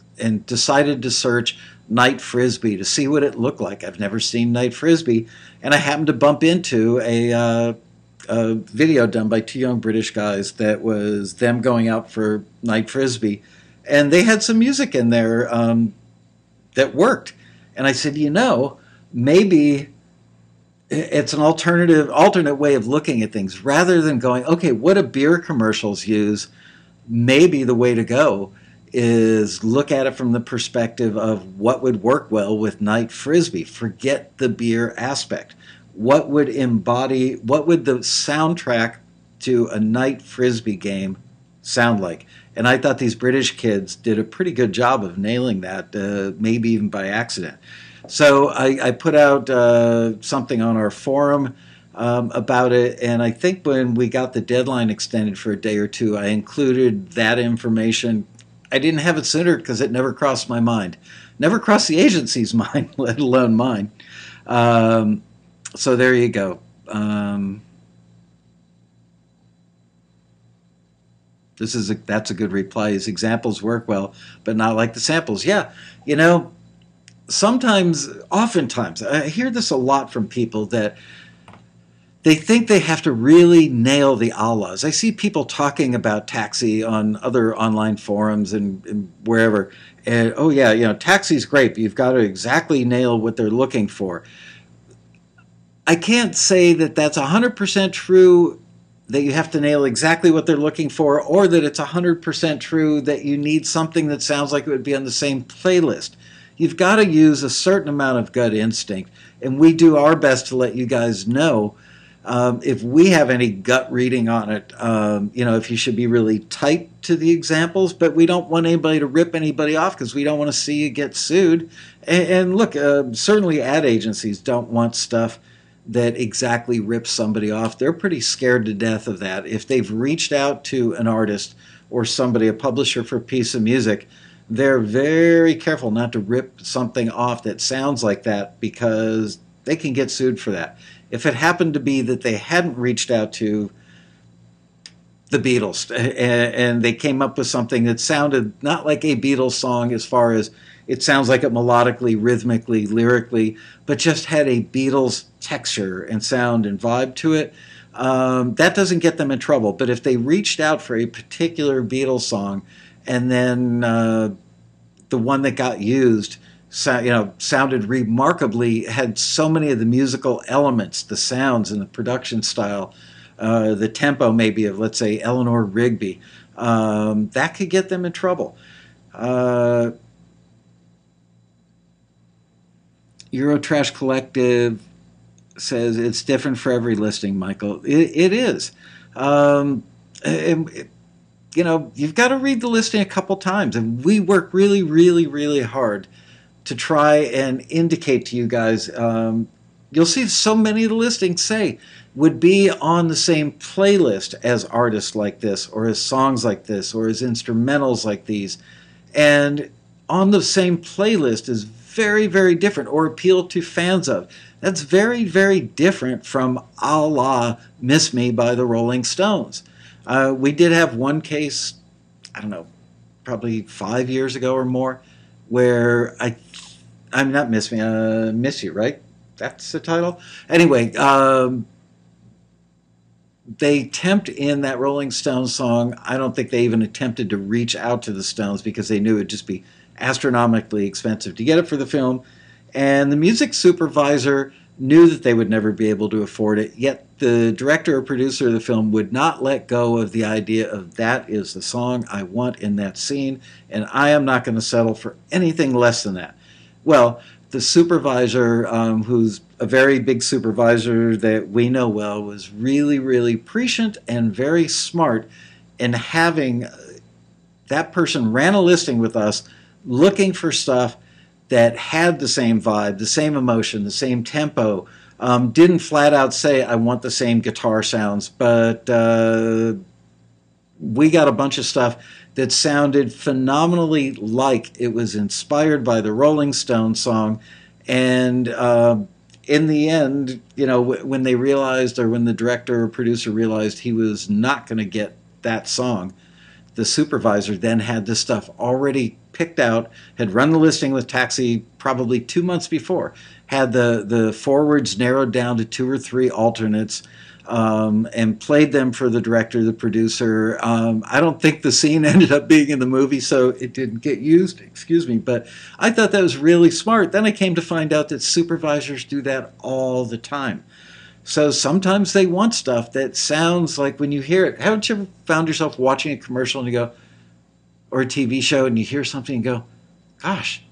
decided to search Night Frisbee to see what it looked like. I've never seen Night Frisbee, and I happened to bump into a video done by 2 young British guys that was them going out for Night Frisbee, and they had some music in there that worked. And I said, you know, maybe it's an alternate way of looking at things. Rather than going, okay, what do beer commercials use? Maybe the way to go is look at it from the perspective of what would work well with Night Frisbee. Forget the beer aspect. What would the soundtrack to a Night Frisbee game sound like? And I thought these British kids did a pretty good job of nailing that, maybe even by accident. So I put out something on our forum about it, and I think when we got the deadline extended for a day or two, I included that information. I didn't have it sooner because it never crossed my mind. Never crossed the agency's mind, let alone mine. So there you go. That's a good reply. His examples work well, but not like the samples. Yeah, you know, oftentimes, I hear this a lot from people that they think they have to really nail the allahs. I see people talking about Taxi on other online forums and wherever. And oh yeah, Taxi's great, but you've got to exactly nail what they're looking for. I can't say that that's 100% true, that you have to nail exactly what they're looking for, or that it's 100% true that you need something that sounds like it would be on the same playlist. You've got to use a certain amount of gut instinct, and we do our best to let you guys know if we have any gut reading on it, if you should be really tight to the examples, but we don't want anybody to rip anybody off because we don't want to see you get sued. And look, certainly ad agencies don't want stuff that exactly rips somebody off. They're pretty scared to death of that. If they've reached out to an artist or somebody, a publisher for a piece of music, they're very careful not to rip something off that sounds like that because they can get sued for that. If it happened to be that they hadn't reached out to the Beatles and they came up with something that sounded not like a Beatles song as far as it sounds like it melodically, rhythmically, lyrically, but just had a Beatles texture and sound and vibe to it, that doesn't get them in trouble. But if they reached out for a particular Beatles song and then the one that got used sounded remarkably, had so many of the musical elements, the sounds and the production style, the tempo maybe of, let's say, Eleanor Rigby, that could get them in trouble. Eurotrash Collective says it's different for every listing, Michael. It is. You've got to read the listing a couple times, and we work really, really, really hard to try and indicate to you guys. You'll see so many of the listings say would be on the same playlist as artists like this, or as songs like this, or as instrumentals like these. And on the same playlist is very, very different, or appeal to fans of. That's very, very different from A La Miss Me by the Rolling Stones. We did have one case, I don't know, probably 5 years ago or more, where I'm not Miss Me, Miss You, right? That's the title? Anyway, they tempt in that Rolling Stones song. I don't think they even attempted to reach out to the Stones because they knew it would just be astronomically expensive to get it for the film. And the music supervisor knew that they would never be able to afford it, yet the director or producer of the film would not let go of the idea of that is the song I want in that scene, and I am not going to settle for anything less than that. Well, the supervisor, who's a very big supervisor that we know well, was really, really prescient and very smart in having that person ran a listing with us looking for stuff that had the same vibe, the same emotion, the same tempo. Didn't flat out say, I want the same guitar sounds, but we got a bunch of stuff that sounded phenomenally like it was inspired by the Rolling Stones song. And in the end, when they realized, or when the director or producer realized he was not going to get that song, the supervisor then had this stuff already picked out, had run the listing with Taxi probably 2 months before, had the forwards narrowed down to 2 or 3 alternates, and played them for the director, the producer. I don't think the scene ended up being in the movie, so it didn't get used, but I thought that was really smart. Then I came to find out that supervisors do that all the time. So sometimes they want stuff that sounds like, when you hear it, haven't you ever found yourself watching a commercial and you go, or a TV show, and you hear something and go, gosh,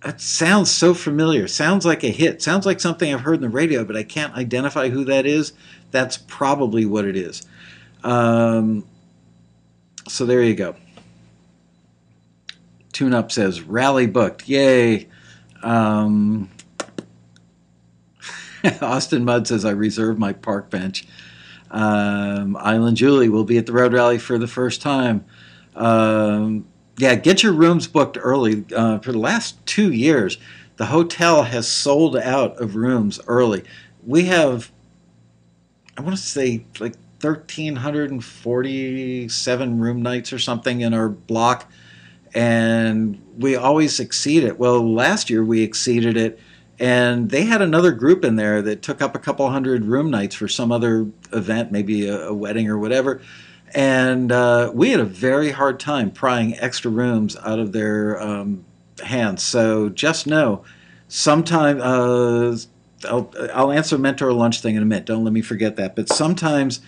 that sounds so familiar. Sounds like a hit. Sounds like something I've heard in the radio, but I can't identify who that is. That's probably what it is. So there you go. Tune Up says, rally booked. Yay. Austin Mudd says, I reserve my park bench. Island Julie will be at the Road Rally for the first time. Yeah, get your rooms booked early. For the last 2 years, the hotel has sold out of rooms early. We have, I want to say, like 1,347 room nights or something in our block, and we always exceed it. Well, last year we exceeded it, And they had another group in there that took up a couple hundred room nights for some other event, maybe a wedding or whatever. And we had a very hard time prying extra rooms out of their hands. So just know, sometime I'll answer mentor lunch thing in a minute. Don't let me forget that. But sometimes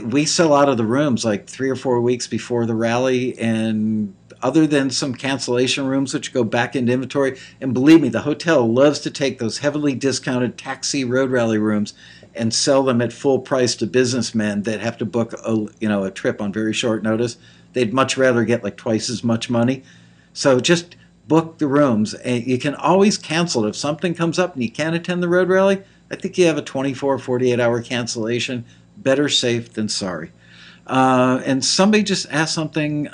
we sell out of the rooms like 3 or 4 weeks before the rally, and other than some cancellation rooms which go back into inventory, and believe me, the hotel loves to take those heavily discounted taxi road rally rooms and sell them at full price to businessmen that have to book a trip on very short notice. They'd much rather get like twice as much money. So just book the rooms, and you can always cancel it. If something comes up and you can't attend the road rally, I think you have a 24, 48-hour cancellation. Better safe than sorry. And somebody just asked something.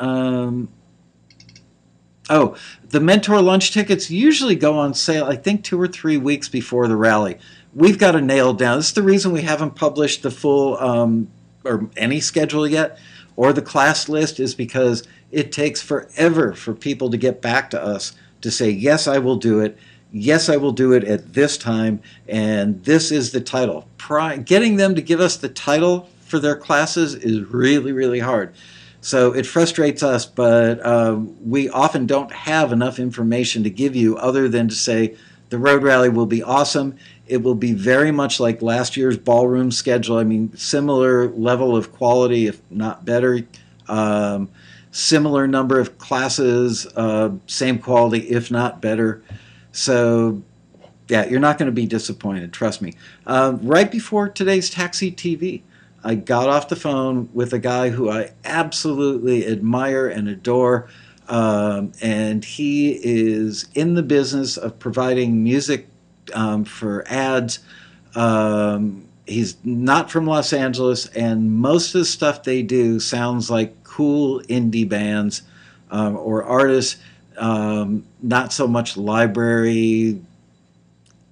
Oh, the mentor lunch tickets usually go on sale, I think 2 or 3 weeks before the rally. We've got to nail down. This is the reason we haven't published the full or any schedule yet, or the class list, is because it takes forever for people to get back to us to say, yes, I will do it. Yes, I will do it at this time, and this is the title. Getting them to give us the title for their classes is really, really hard. So it frustrates us, but we often don't have enough information to give you other than to say the road rally will be awesome. It will be very much like last year's ballroom schedule. I mean, similar level of quality, if not better. Similar number of classes, same quality, if not better. So, yeah, you're not going to be disappointed, trust me. Right before today's Taxi TV, I got off the phone with a guy who I absolutely admire and adore, and he is in the business of providing music for ads. He's not from Los Angeles, and most of the stuff they do sounds like cool indie bands or artists. Not so much library,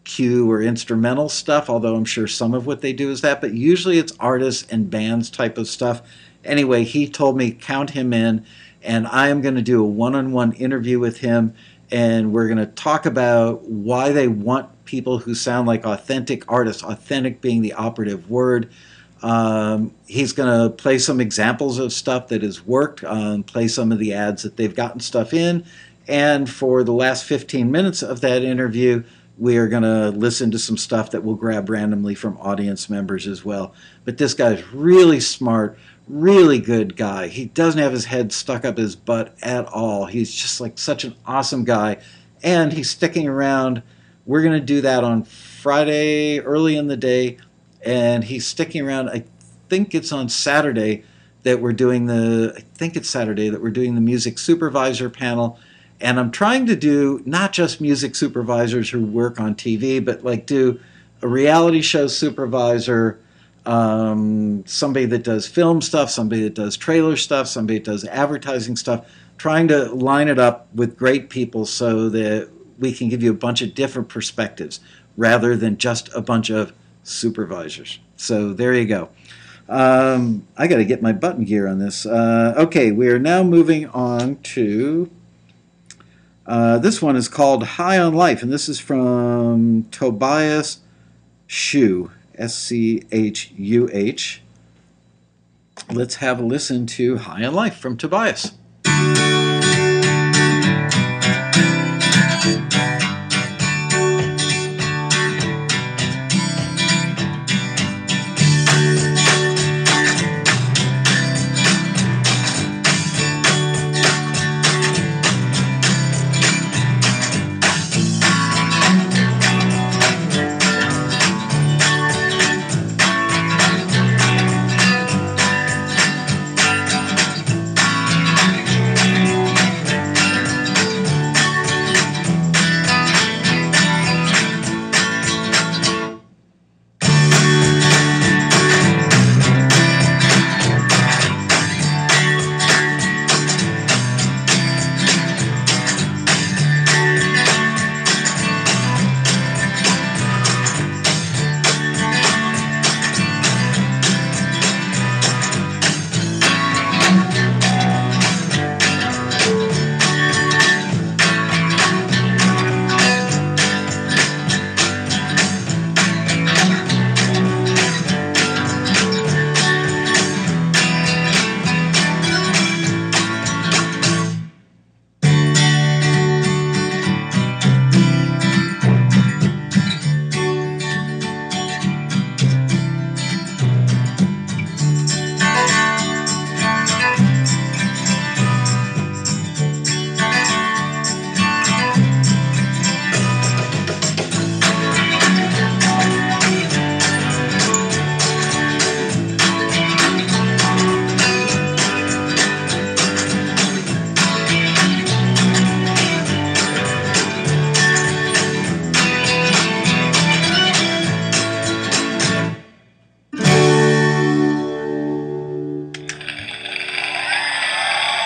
cue, or instrumental stuff, although I'm sure some of what they do is that, but usually it's artists and bands type of stuff. Anyway, he told me count him in, and I am going to do a one-on-one interview with him, and we're going to talk about why they want people who sound like authentic artists, authentic being the operative word. He's going to play some examples of stuff that has worked, play some of the ads that they've gotten stuff in, and for the last 15 minutes of that interview, we are going to listen to some stuff that we'll grab randomly from audience members as well. But this guy's really smart, really good guy. He doesn't have his head stuck up his butt at all. He's just like such an awesome guy, and he's sticking around. We're going to do that on Friday early in the day, and he's sticking around. I think it's on Saturday that we're doing the music supervisor panel. And I'm trying to do not just music supervisors who work on TV, but like do a reality show supervisor, somebody that does film stuff, somebody that does trailer stuff, somebody that does advertising stuff, trying to line it up with great people so that we can give you a bunch of different perspectives rather than just a bunch of supervisors. So there you go. I got to get my button gear on this. Okay, we are now moving on to... this one is called High on Life, and this is from Tobias Schuh, S-C-H-U-H. Let's have a listen to High on Life from Tobias.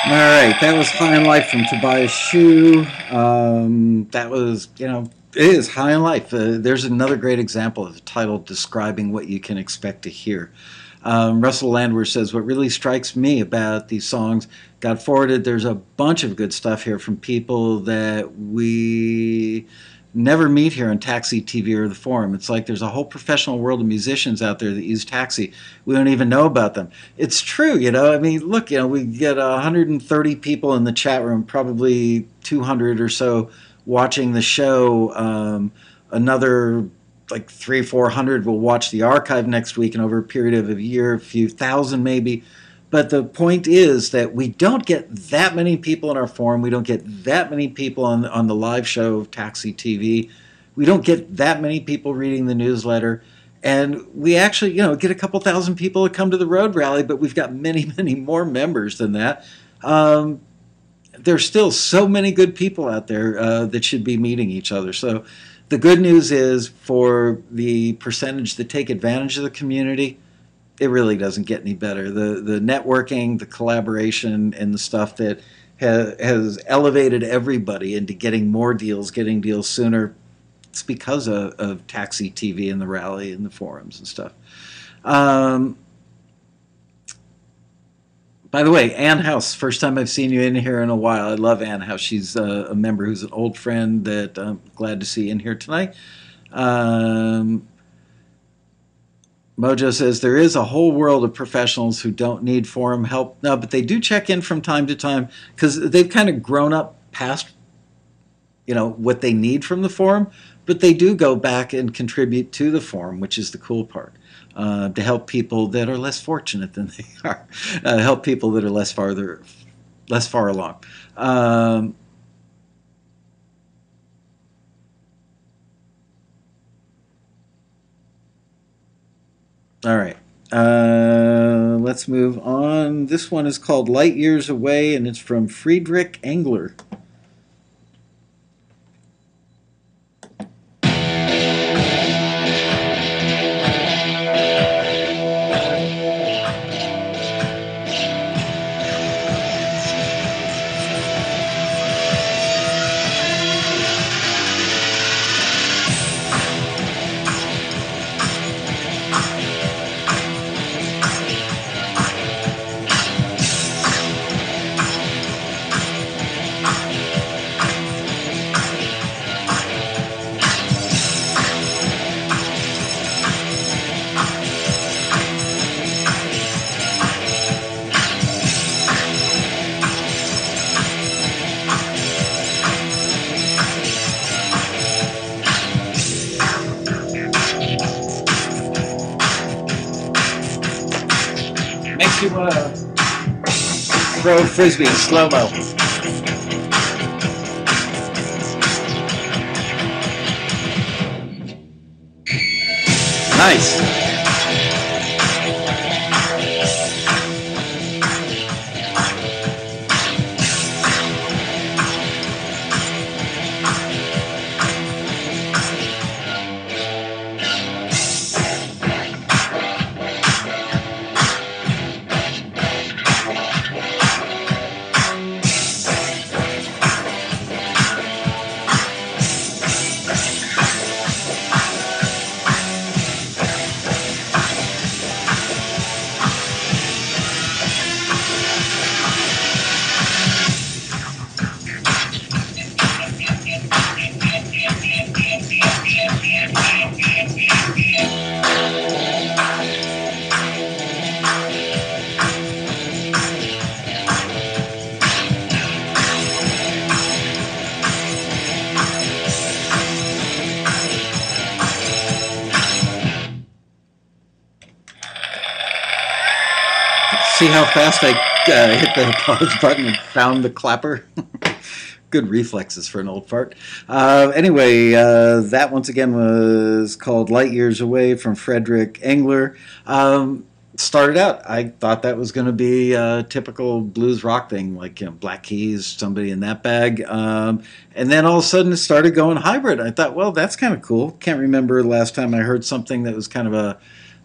All right, that was High on Life from Tobias Schuh. That was, it is High on Life. There's another great example of a title describing what you can expect to hear. Russell Landwehr says, what really strikes me about these songs got forwarded, there's a bunch of good stuff here from people that we never meet here on Taxi TV or the forum. It's like there's a whole professional world of musicians out there that use Taxi. We don't even know about them. It's true, I mean, look, we get 130 people in the chat room, probably 200 or so watching the show. Another like 300-400 will watch the archive next week, and over a period of a year, a few thousand maybe. But the point is that we don't get that many people in our forum. We don't get that many people on the live show of Taxi TV. We don't get that many people reading the newsletter. And we actually, get a couple thousand people to come to the road rally, but we've got many, many more members than that. There's still so many good people out there that should be meeting each other. So the good news is, for the percentage that take advantage of the community, it really doesn't get any better. The networking, the collaboration, and the stuff that has elevated everybody into getting more deals, getting deals sooner, it's because of Taxi TV and the rally and the forums and stuff. By the way, Ann House, first time I've seen you in here in a while. I love Ann House. She's a member who's an old friend that I'm glad to see in here tonight. Mojo says, there is a whole world of professionals who don't need forum help. No, but they do check in from time to time because they've kind of grown up past, what they need from the forum, but they do go back and contribute to the forum, which is the cool part, to help people that are less fortunate than they are, help people that are less far along. All right, let's move on. This one is called Light Years Away, and it's from Friedrich Engler. Makes you want to throw a frisbee in slow-mo. Nice. See how fast I hit the pause button and found the clapper? Good reflexes for an old fart. Anyway, that once again was called Light Years Away from Friedrich Engler. Started out, I thought that was going to be a typical blues rock thing, like Black Keys, somebody in that bag. And then all of a sudden it started going hybrid. I thought, well, that's kind of cool. Can't remember the last time I heard something that was kind of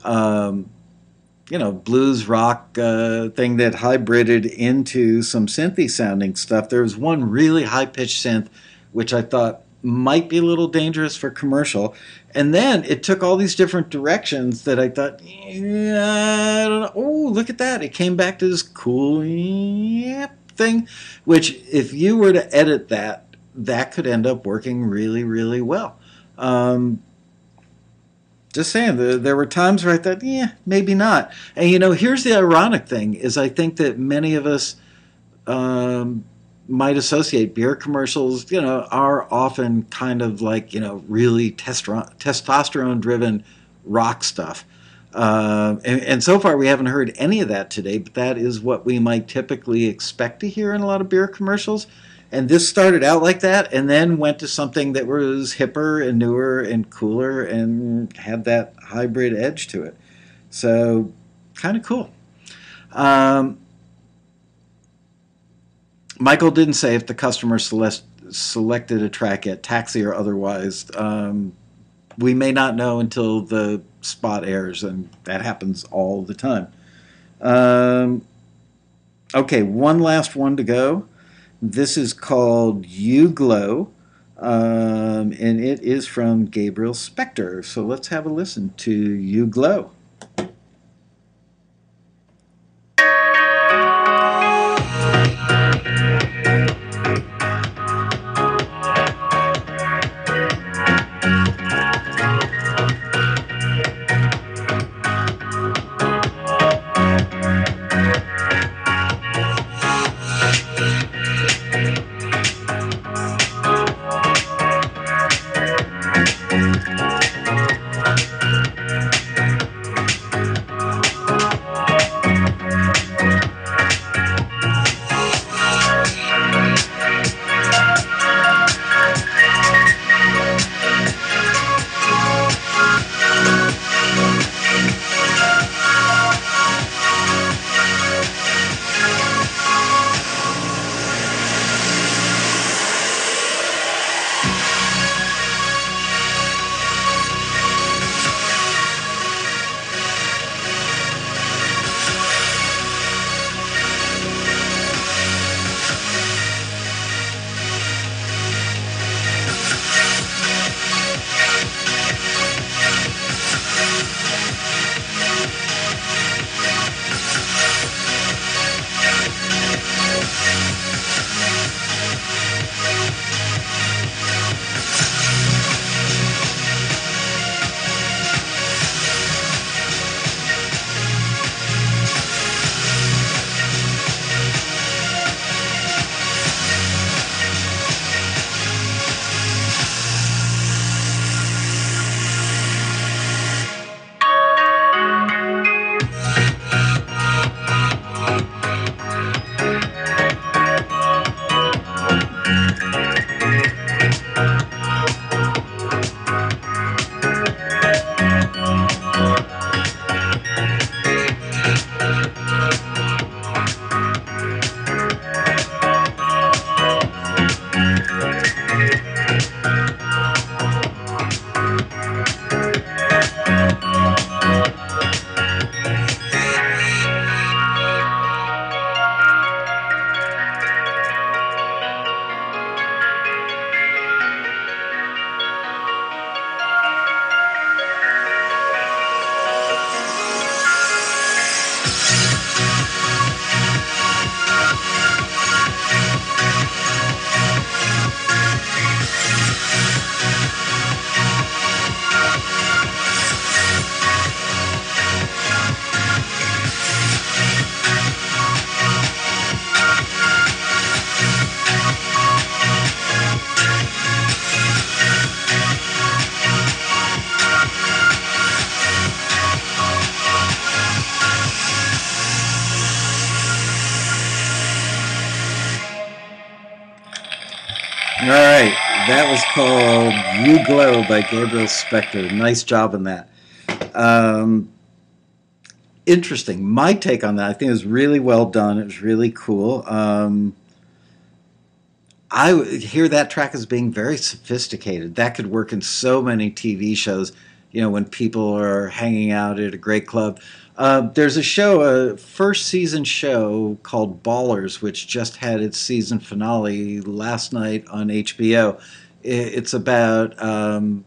a blues rock thing that hybrided into some synthy sounding stuff. There was one really high pitched synth, which I thought might be a little dangerous for commercial. And then it took all these different directions that I thought, yeah, I don't know. Oh, look at that. It came back to this cool yep thing, which if you were to edit that, that could end up working really, really well. Just saying, there were times where I thought, yeah, maybe not. And here's the ironic thing: is I think that many of us might associate beer commercials. Are often kind of like really testosterone-driven rock stuff. And so far, we haven't heard any of that today. But that is what we might typically expect to hear in a lot of beer commercials. And this started out like that and then went to something that was hipper and newer and cooler and had that hybrid edge to it. So, kind of cool. Michael didn't say if the customer selected a track at Taxi or otherwise. We may not know until the spot airs, and that happens all the time. Okay, one last one to go. This is called You Glow, and it is from Gabriel Spector. So let's have a listen to You Glow. All right, that was called You Glow by Gabriel Spector. Nice job on that. Interesting. My take on that, I think it was really well done. It was really cool. I hear that track as being very sophisticated. That could work in so many TV shows, when people are hanging out at a great club. There's a show, a first season show called Ballers, which just had its season finale last night on HBO. It's about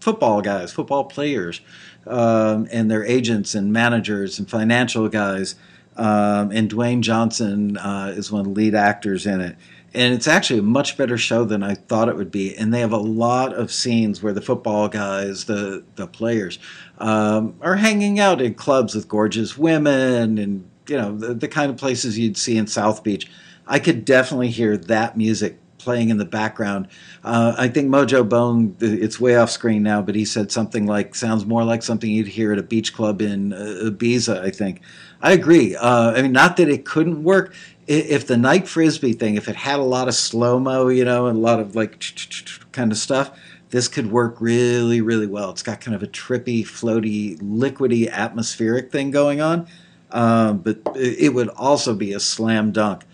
football guys, football players, and their agents and managers and financial guys. And Dwayne Johnson is one of the lead actors in it. And it's actually a much better show than I thought it would be. And they have a lot of scenes where the football guys, the players, are hanging out in clubs with gorgeous women and, you know, the kind of places you'd see in South Beach. I could definitely hear that music playing in the background. I think Mojo Bone, it's way off screen now, but he said something like, sounds more like something you'd hear at a beach club in Ibiza, I think. I agree. I mean, not that it couldn't work. If the Night Frisbee thing, if it had a lot of slow-mo, you know, and a lot of like kind of stuff, this could work really, really well. It's got kind of a trippy, floaty, liquidy, atmospheric thing going on, but it would also be a slam dunk.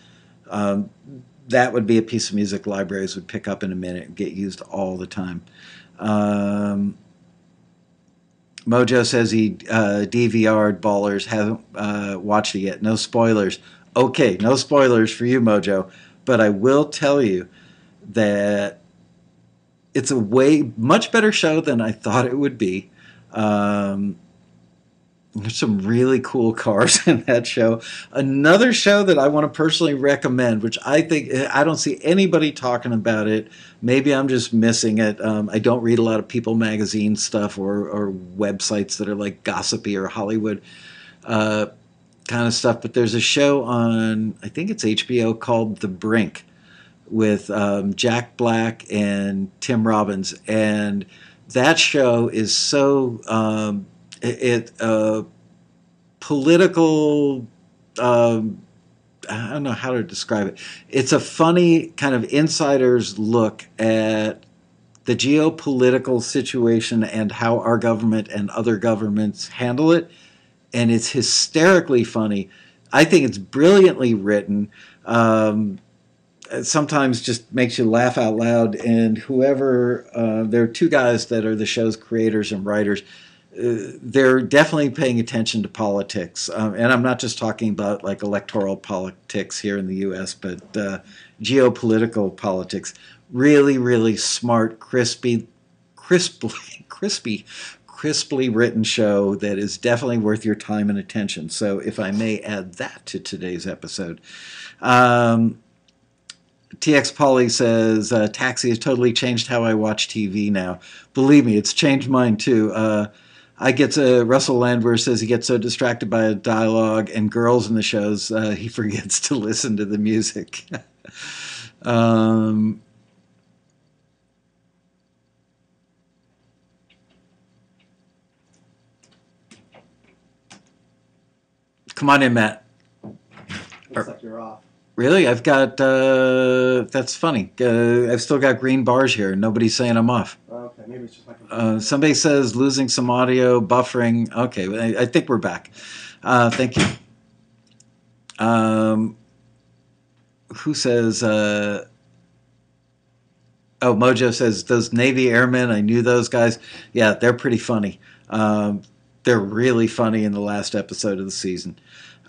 That would be a piece of music libraries would pick up in a minute and get used all the time. Mojo says he DVR'd Ballers, hasn't watched it yet. No spoilers. Okay, no spoilers for you, Mojo, but I will tell you that it's a way much better show than I thought it would be. There's some really cool cars in that show. Another show that I want to personally recommend, which I think I don't see anybody talking about it. Maybe I'm just missing it. I don't read a lot of People magazine stuff or websites that are like gossipy or Hollywood kind of stuff. But there's a show on, I think it's HBO, called The Brink with Jack Black and Tim Robbins. And that show is so... political, I don't know how to describe it. It's a funny kind of insider's look at the geopolitical situation and how our government and other governments handle it. And it's hysterically funny. I think it's brilliantly written. Sometimes just makes you laugh out loud. And whoever, there are two guys that are the show's creators and writers. They're definitely paying attention to politics. And I'm not just talking about like electoral politics here in the U.S., but geopolitical politics. Really, really smart, crisply written show that is definitely worth your time and attention. So if I may add that to today's episode. TX Pauly says, Taxi has totally changed how I watch TV now. Believe me, it's changed mine too. Russell Landwehr says he gets so distracted by a dialogue and girls in the shows, he forgets to listen to the music. Come on in, Matt. Looks like you're off. Really? I've got, that's funny. I've still got green bars here. Nobody's saying I'm off. Okay, maybe it's just my computer. Somebody says losing some audio, buffering. Okay, I think we're back. Thank you. Who says, Mojo says, those Navy airmen, I knew those guys. Yeah, they're pretty funny. They're really funny in the last episode of the season.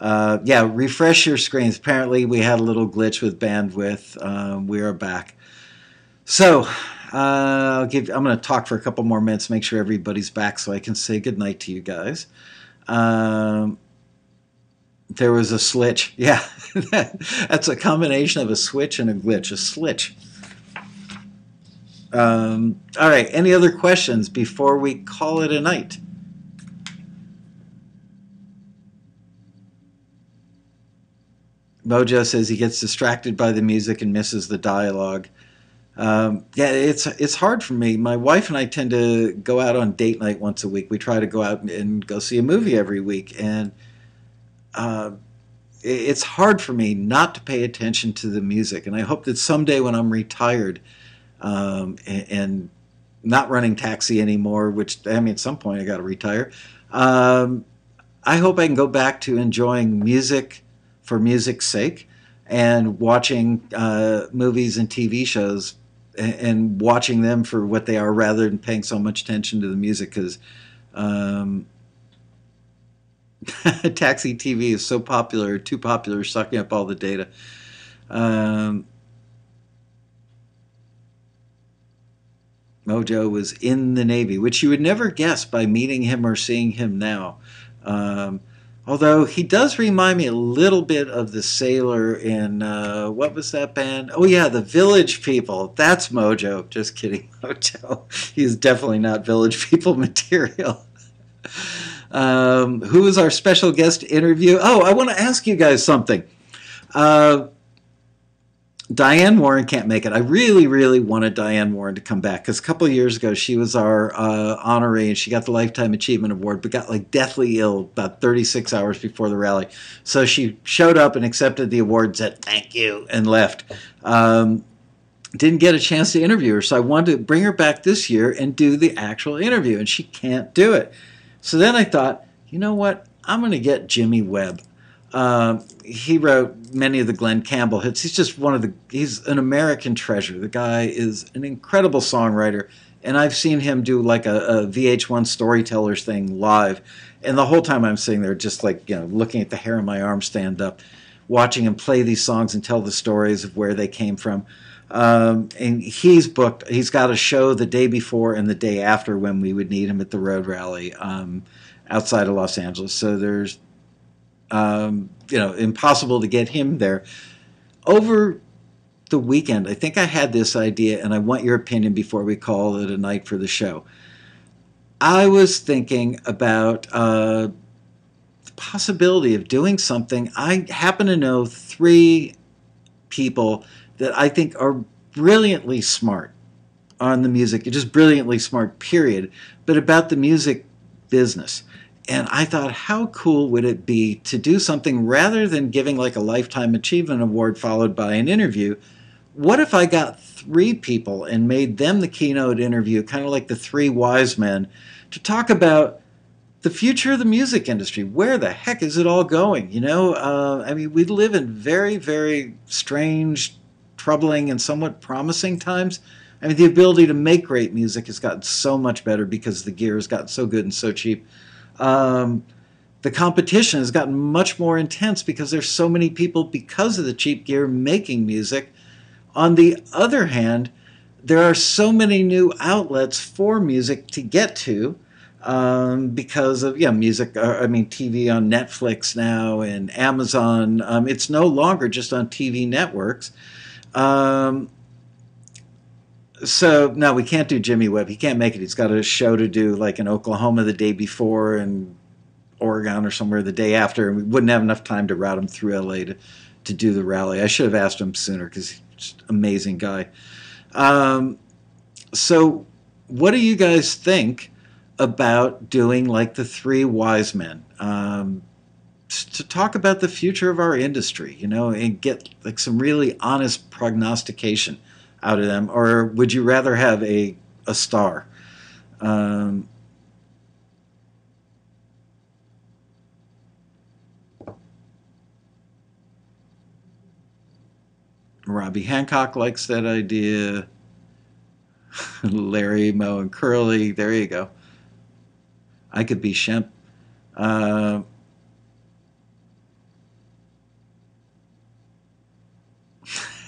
Refresh your screens. Apparently, we had a little glitch with bandwidth. We are back. So, I'm going to talk for a couple more minutes, make sure everybody's back so I can say goodnight to you guys. There was a slitch. Yeah, that's a combination of a switch and a glitch. A slitch. All right, any other questions before we call it a night? Mojo says he gets distracted by the music and misses the dialogue. It's hard for me. My wife and I tend to go out on date night once a week. We try to go out and go see a movie every week, and it's hard for me not to pay attention to the music. And I hope that someday when I'm retired and not running Taxi anymore, which, I mean, at some point I got to retire, I hope I can go back to enjoying music for music's sake, and watching movies and TV shows and watching them for what they are, rather than paying so much attention to the music, because Taxi TV is so popular, too popular, sucking up all the data. Um, Mojo was in the Navy, which you would never guess by meeting him or seeing him now. Um, Although he does remind me a little bit of the sailor in what was that band? Oh yeah, the Village People. That's Mojo. Just kidding, Mojo. He's definitely not Village People material. Who is our special guest interview? Oh, I want to ask you guys something. Uh, Diane Warren can't make it. I really, really wanted Diane Warren to come back because a couple of years ago she was our honoree and she got the Lifetime Achievement Award, but got like deathly ill about 36 hours before the rally. So she showed up and accepted the award, said thank you, and left. Didn't get a chance to interview her, so I wanted to bring her back this year and do the actual interview, and she can't do it. So then I thought, you know what? I'm going to get Jimmy Webb. He wrote many of the Glenn Campbell hits. He's just he's an American treasure. The guy is an incredible songwriter. And I've seen him do like a VH1 Storytellers thing live. And the whole time I'm sitting there just like, looking at the hair on my arm stand up, watching him play these songs and tell the stories of where they came from. And he's booked, he's got a show the day before and the day after when we would need him at the Road Rally outside of Los Angeles. So there's impossible to get him there. Over the weekend, I think I had this idea, and I want your opinion before we call it a night for the show. I was thinking about the possibility of doing something. I happen to know 3 people that I think are brilliantly smart on the music, just brilliantly smart, period, but about the music business. And I thought, how cool would it be to do something rather than giving like a Lifetime Achievement Award followed by an interview? What if I got 3 people and made them the keynote interview, kind of like the 3 wise men, to talk about the future of the music industry? Where the heck is it all going? We live in very, very strange, troubling, and somewhat promising times. I mean, the ability to make great music has gotten so much better because the gear has gotten so good and so cheap. The competition has gotten much more intense because there's so many people, because of the cheap gear, making music. On the other hand, there are so many new outlets for music to get to because of music. TV on Netflix now and Amazon. It's no longer just on TV networks. So no, we can't do Jimmy Webb. He can't make it. He's got a show to do, like in Oklahoma the day before and Oregon or somewhere the day after, and we wouldn't have enough time to route him through LA to do the rally. I should have asked him sooner because he's just an amazing guy. So what do you guys think about doing like the 3 wise men to talk about the future of our industry, and get like some really honest prognostication out of them? Or would you rather have a star? Robbie Hancock likes that idea. Larry, Moe, and Curly. There you go. I could be Shemp.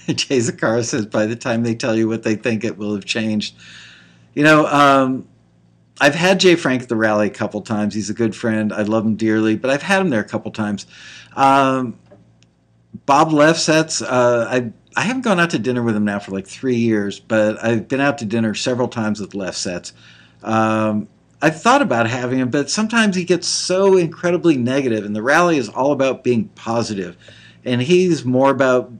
Jay Zakara says, by the time they tell you what they think, it will have changed. I've had Jay Frank at the rally a couple times. He's a good friend. I love him dearly, but I've had him there a couple times. Bob Lefsetz, I haven't gone out to dinner with him now for like 3 years, but I've been out to dinner several times with Lefsetz. I've thought about having him, but sometimes he gets so incredibly negative, and the rally is all about being positive. And he's more about,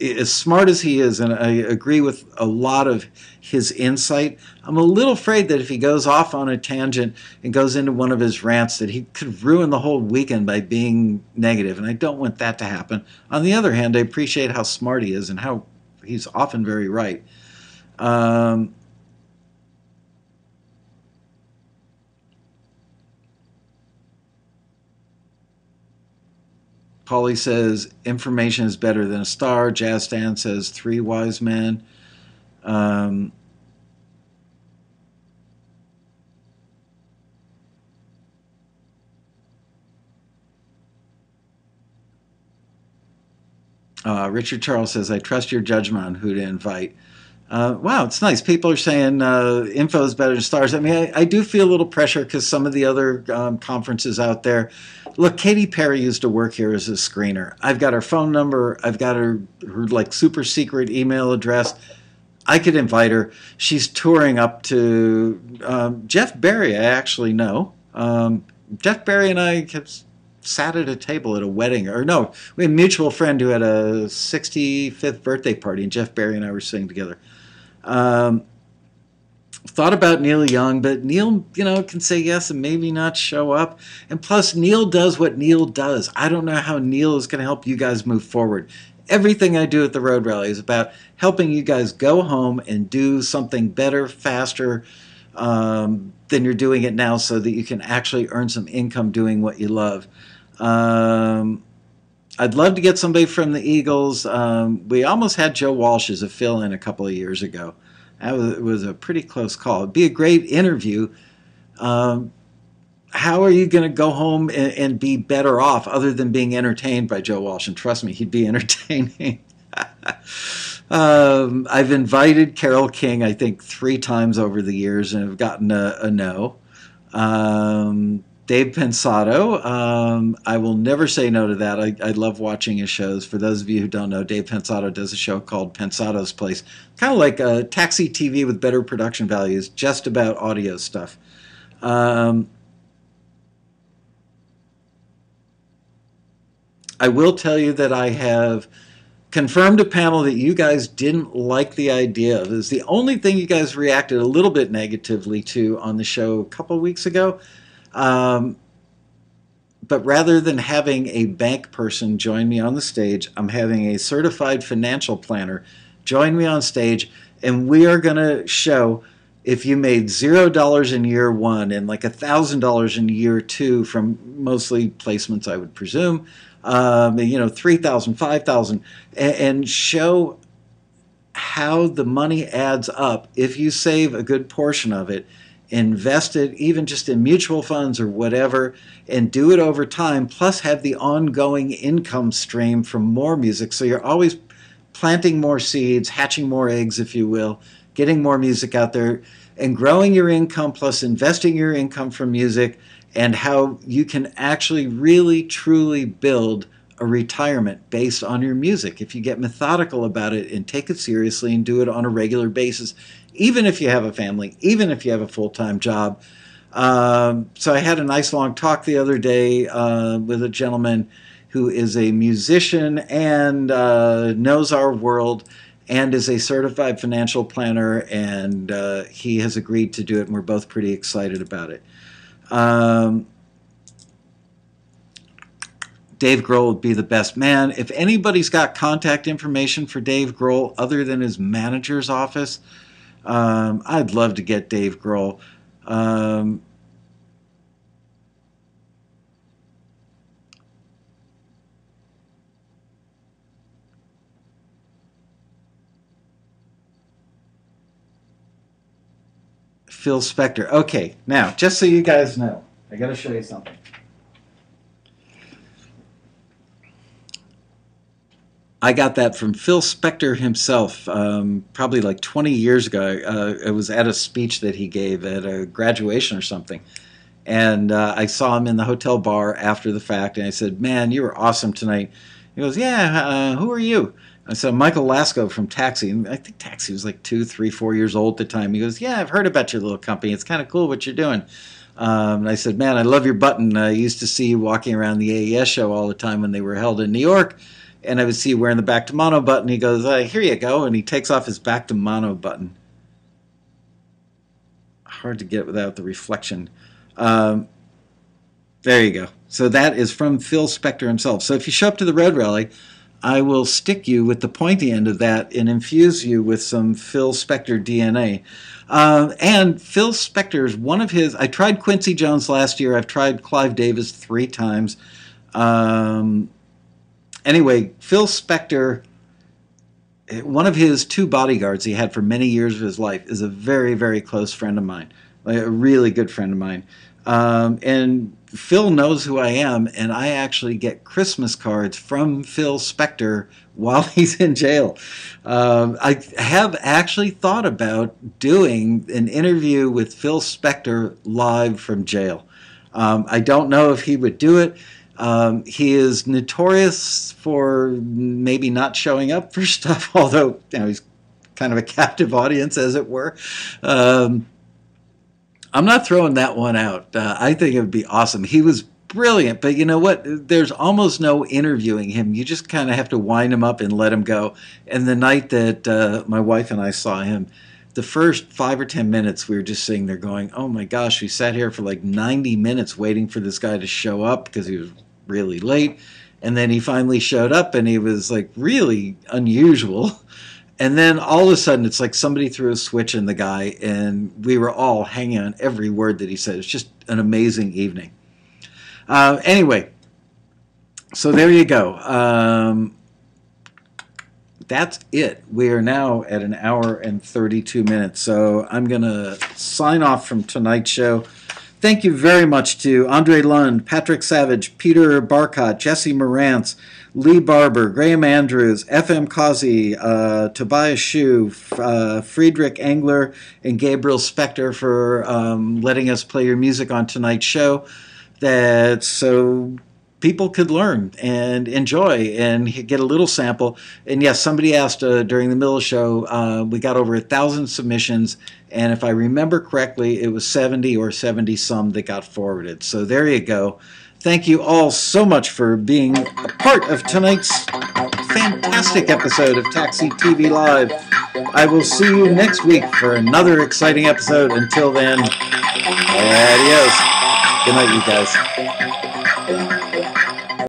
as smart as he is, and I agree with a lot of his insight, I'm a little afraid that if he goes off on a tangent and goes into one of his rants, that he could ruin the whole weekend by being negative, and I don't want that to happen. On the other hand, I appreciate how smart he is and how he's often very right. Paulie says, information is better than a star. Jazz Stan says, 3 wise men. Richard Charles says, I trust your judgment on who to invite. Wow, it's nice. People are saying info is better than stars. I mean, I do feel a little pressure because some of the other conferences out there. Look, Katy Perry used to work here as a screener. I've got her phone number. I've got her like super secret email address. I could invite her. She's touring up to Jeff Berry. I actually know. Jeff Berry and I have sat at a table at a wedding, or no, we had a mutual friend who had a 65th birthday party, and Jeff Berry and I were sitting together. Thought about Neil Young, but Neil, can say yes and maybe not show up. And plus, Neil does what Neil does. I don't know how Neil is going to help you guys move forward. Everything I do at the Road Rally is about helping you guys go home and do something better, faster than you're doing it now, so that you can actually earn some income doing what you love. I'd love to get somebody from the Eagles. We almost had Joe Walsh as a fill-in a couple of years ago. It was a pretty close call. It'd be a great interview. How are you going to go home and be better off other than being entertained by Joe Walsh? And trust me, he'd be entertaining. I've invited Carole King, I think, 3 times over the years and have gotten a no. Dave Pensato, I will never say no to that. I love watching his shows. For those of you who don't know, Dave Pensato does a show called Pensato's Place. Kind of like a taxi TV with better production values, just about audio stuff. I will tell you that I have confirmed a panel that you guys didn't like the idea of. It's the only thing you guys reacted a little bit negatively to on the show a couple weeks ago. But rather than having a bank person join me on the stage, I'm having a certified financial planner join me on stage, and we are going to show if you made $0 in year 1 and like $1,000 in year 2 from mostly placements, I would presume, 3,000, 5,000, and show how the money adds up if you save a good portion of it, invest it even just in mutual funds or whatever, and do it over time, plus have the ongoing income stream from more music. So you're always planting more seeds, hatching more eggs, if you will, getting more music out there, and growing your income plus investing your income from music, and how you can actually really truly build a retirement based on your music if you get methodical about it and take it seriously and do it on a regular basis, even if you have a family, even if you have a full-time job. So I had a nice long talk the other day with a gentleman who is a musician and knows our world and is a certified financial planner, and he has agreed to do it, and we're both pretty excited about it. Dave Grohl would be the best man. If anybody's got contact information for Dave Grohl other than his manager's office, I'd love to get Dave Grohl. Phil Spector. Okay, now, just so you guys know, I got to show you something. I got that from Phil Spector himself, probably like 20 years ago. It was at a speech that he gave at a graduation or something. And I saw him in the hotel bar after the fact, and I said, "Man, you were awesome tonight." He goes, "Yeah, who are you?" I said, "Michael Lasko from Taxi." And I think Taxi was like 2, 3, 4 years old at the time. He goes, "Yeah, I've heard about your little company. It's kind of cool what you're doing." And I said, "Man, I love your button. I used to see you walking around the AES show all the time when they were held in New York. And I would see you wearing the Back to Mono button." He goes, "Here you go." And he takes off his Back to Mono button. Hard to get without the reflection. There you go. So that is from Phil Spector himself. So if you show up to the Road Rally, I will stick you with the pointy end of that and infuse you with some Phil Spector DNA. And Phil Spector is one of his... I tried Quincy Jones last year. I've tried Clive Davis 3 times. Anyway, Phil Spector, one of his 2 bodyguards he had for many years of his life, is a very, very close friend of mine, a really good friend of mine. And Phil knows who I am, and I actually get Christmas cards from Phil Spector while he's in jail. I have actually thought about doing an interview with Phil Spector live from jail. I don't know if he would do it. He is notorious for maybe not showing up for stuff, although he's kind of a captive audience, as it were. I'm not throwing that one out. I think it would be awesome. He was brilliant, but you know what? There's almost no interviewing him. You just kind of have to wind him up and let him go. And the night that my wife and I saw him, the first 5 or 10 minutes, we were just sitting there going, oh my gosh, we sat here for like 90 minutes waiting for this guy to show up because he was really late. And then he finally showed up, and he was like really unusual. And then all of a sudden, it's like somebody threw a switch in the guy, and we were all hanging on every word that he said. It's just an amazing evening. Anyway, so there you go. That's it. We are now at 1 hour and 32 minutes. So I'm going to sign off from tonight's show. Thank you very much to Andre Lund, Patrick Savage, Peter Barcott, Jesse Morantz, Lee Barber, Graham Andrews, F.M. Causey, Tobias Shu, Friedrich Engler, and Gabriel Spector for letting us play your music on tonight's show. That's so people could learn and enjoy and get a little sample. And yes, somebody asked during the middle of the show, we got over 1,000 submissions, and if I remember correctly, it was 70 or 70-some that got forwarded. So there you go. Thank you all so much for being a part of tonight's fantastic episode of Taxi TV Live. I will see you next week for another exciting episode. Until then, adios. Good night, you guys.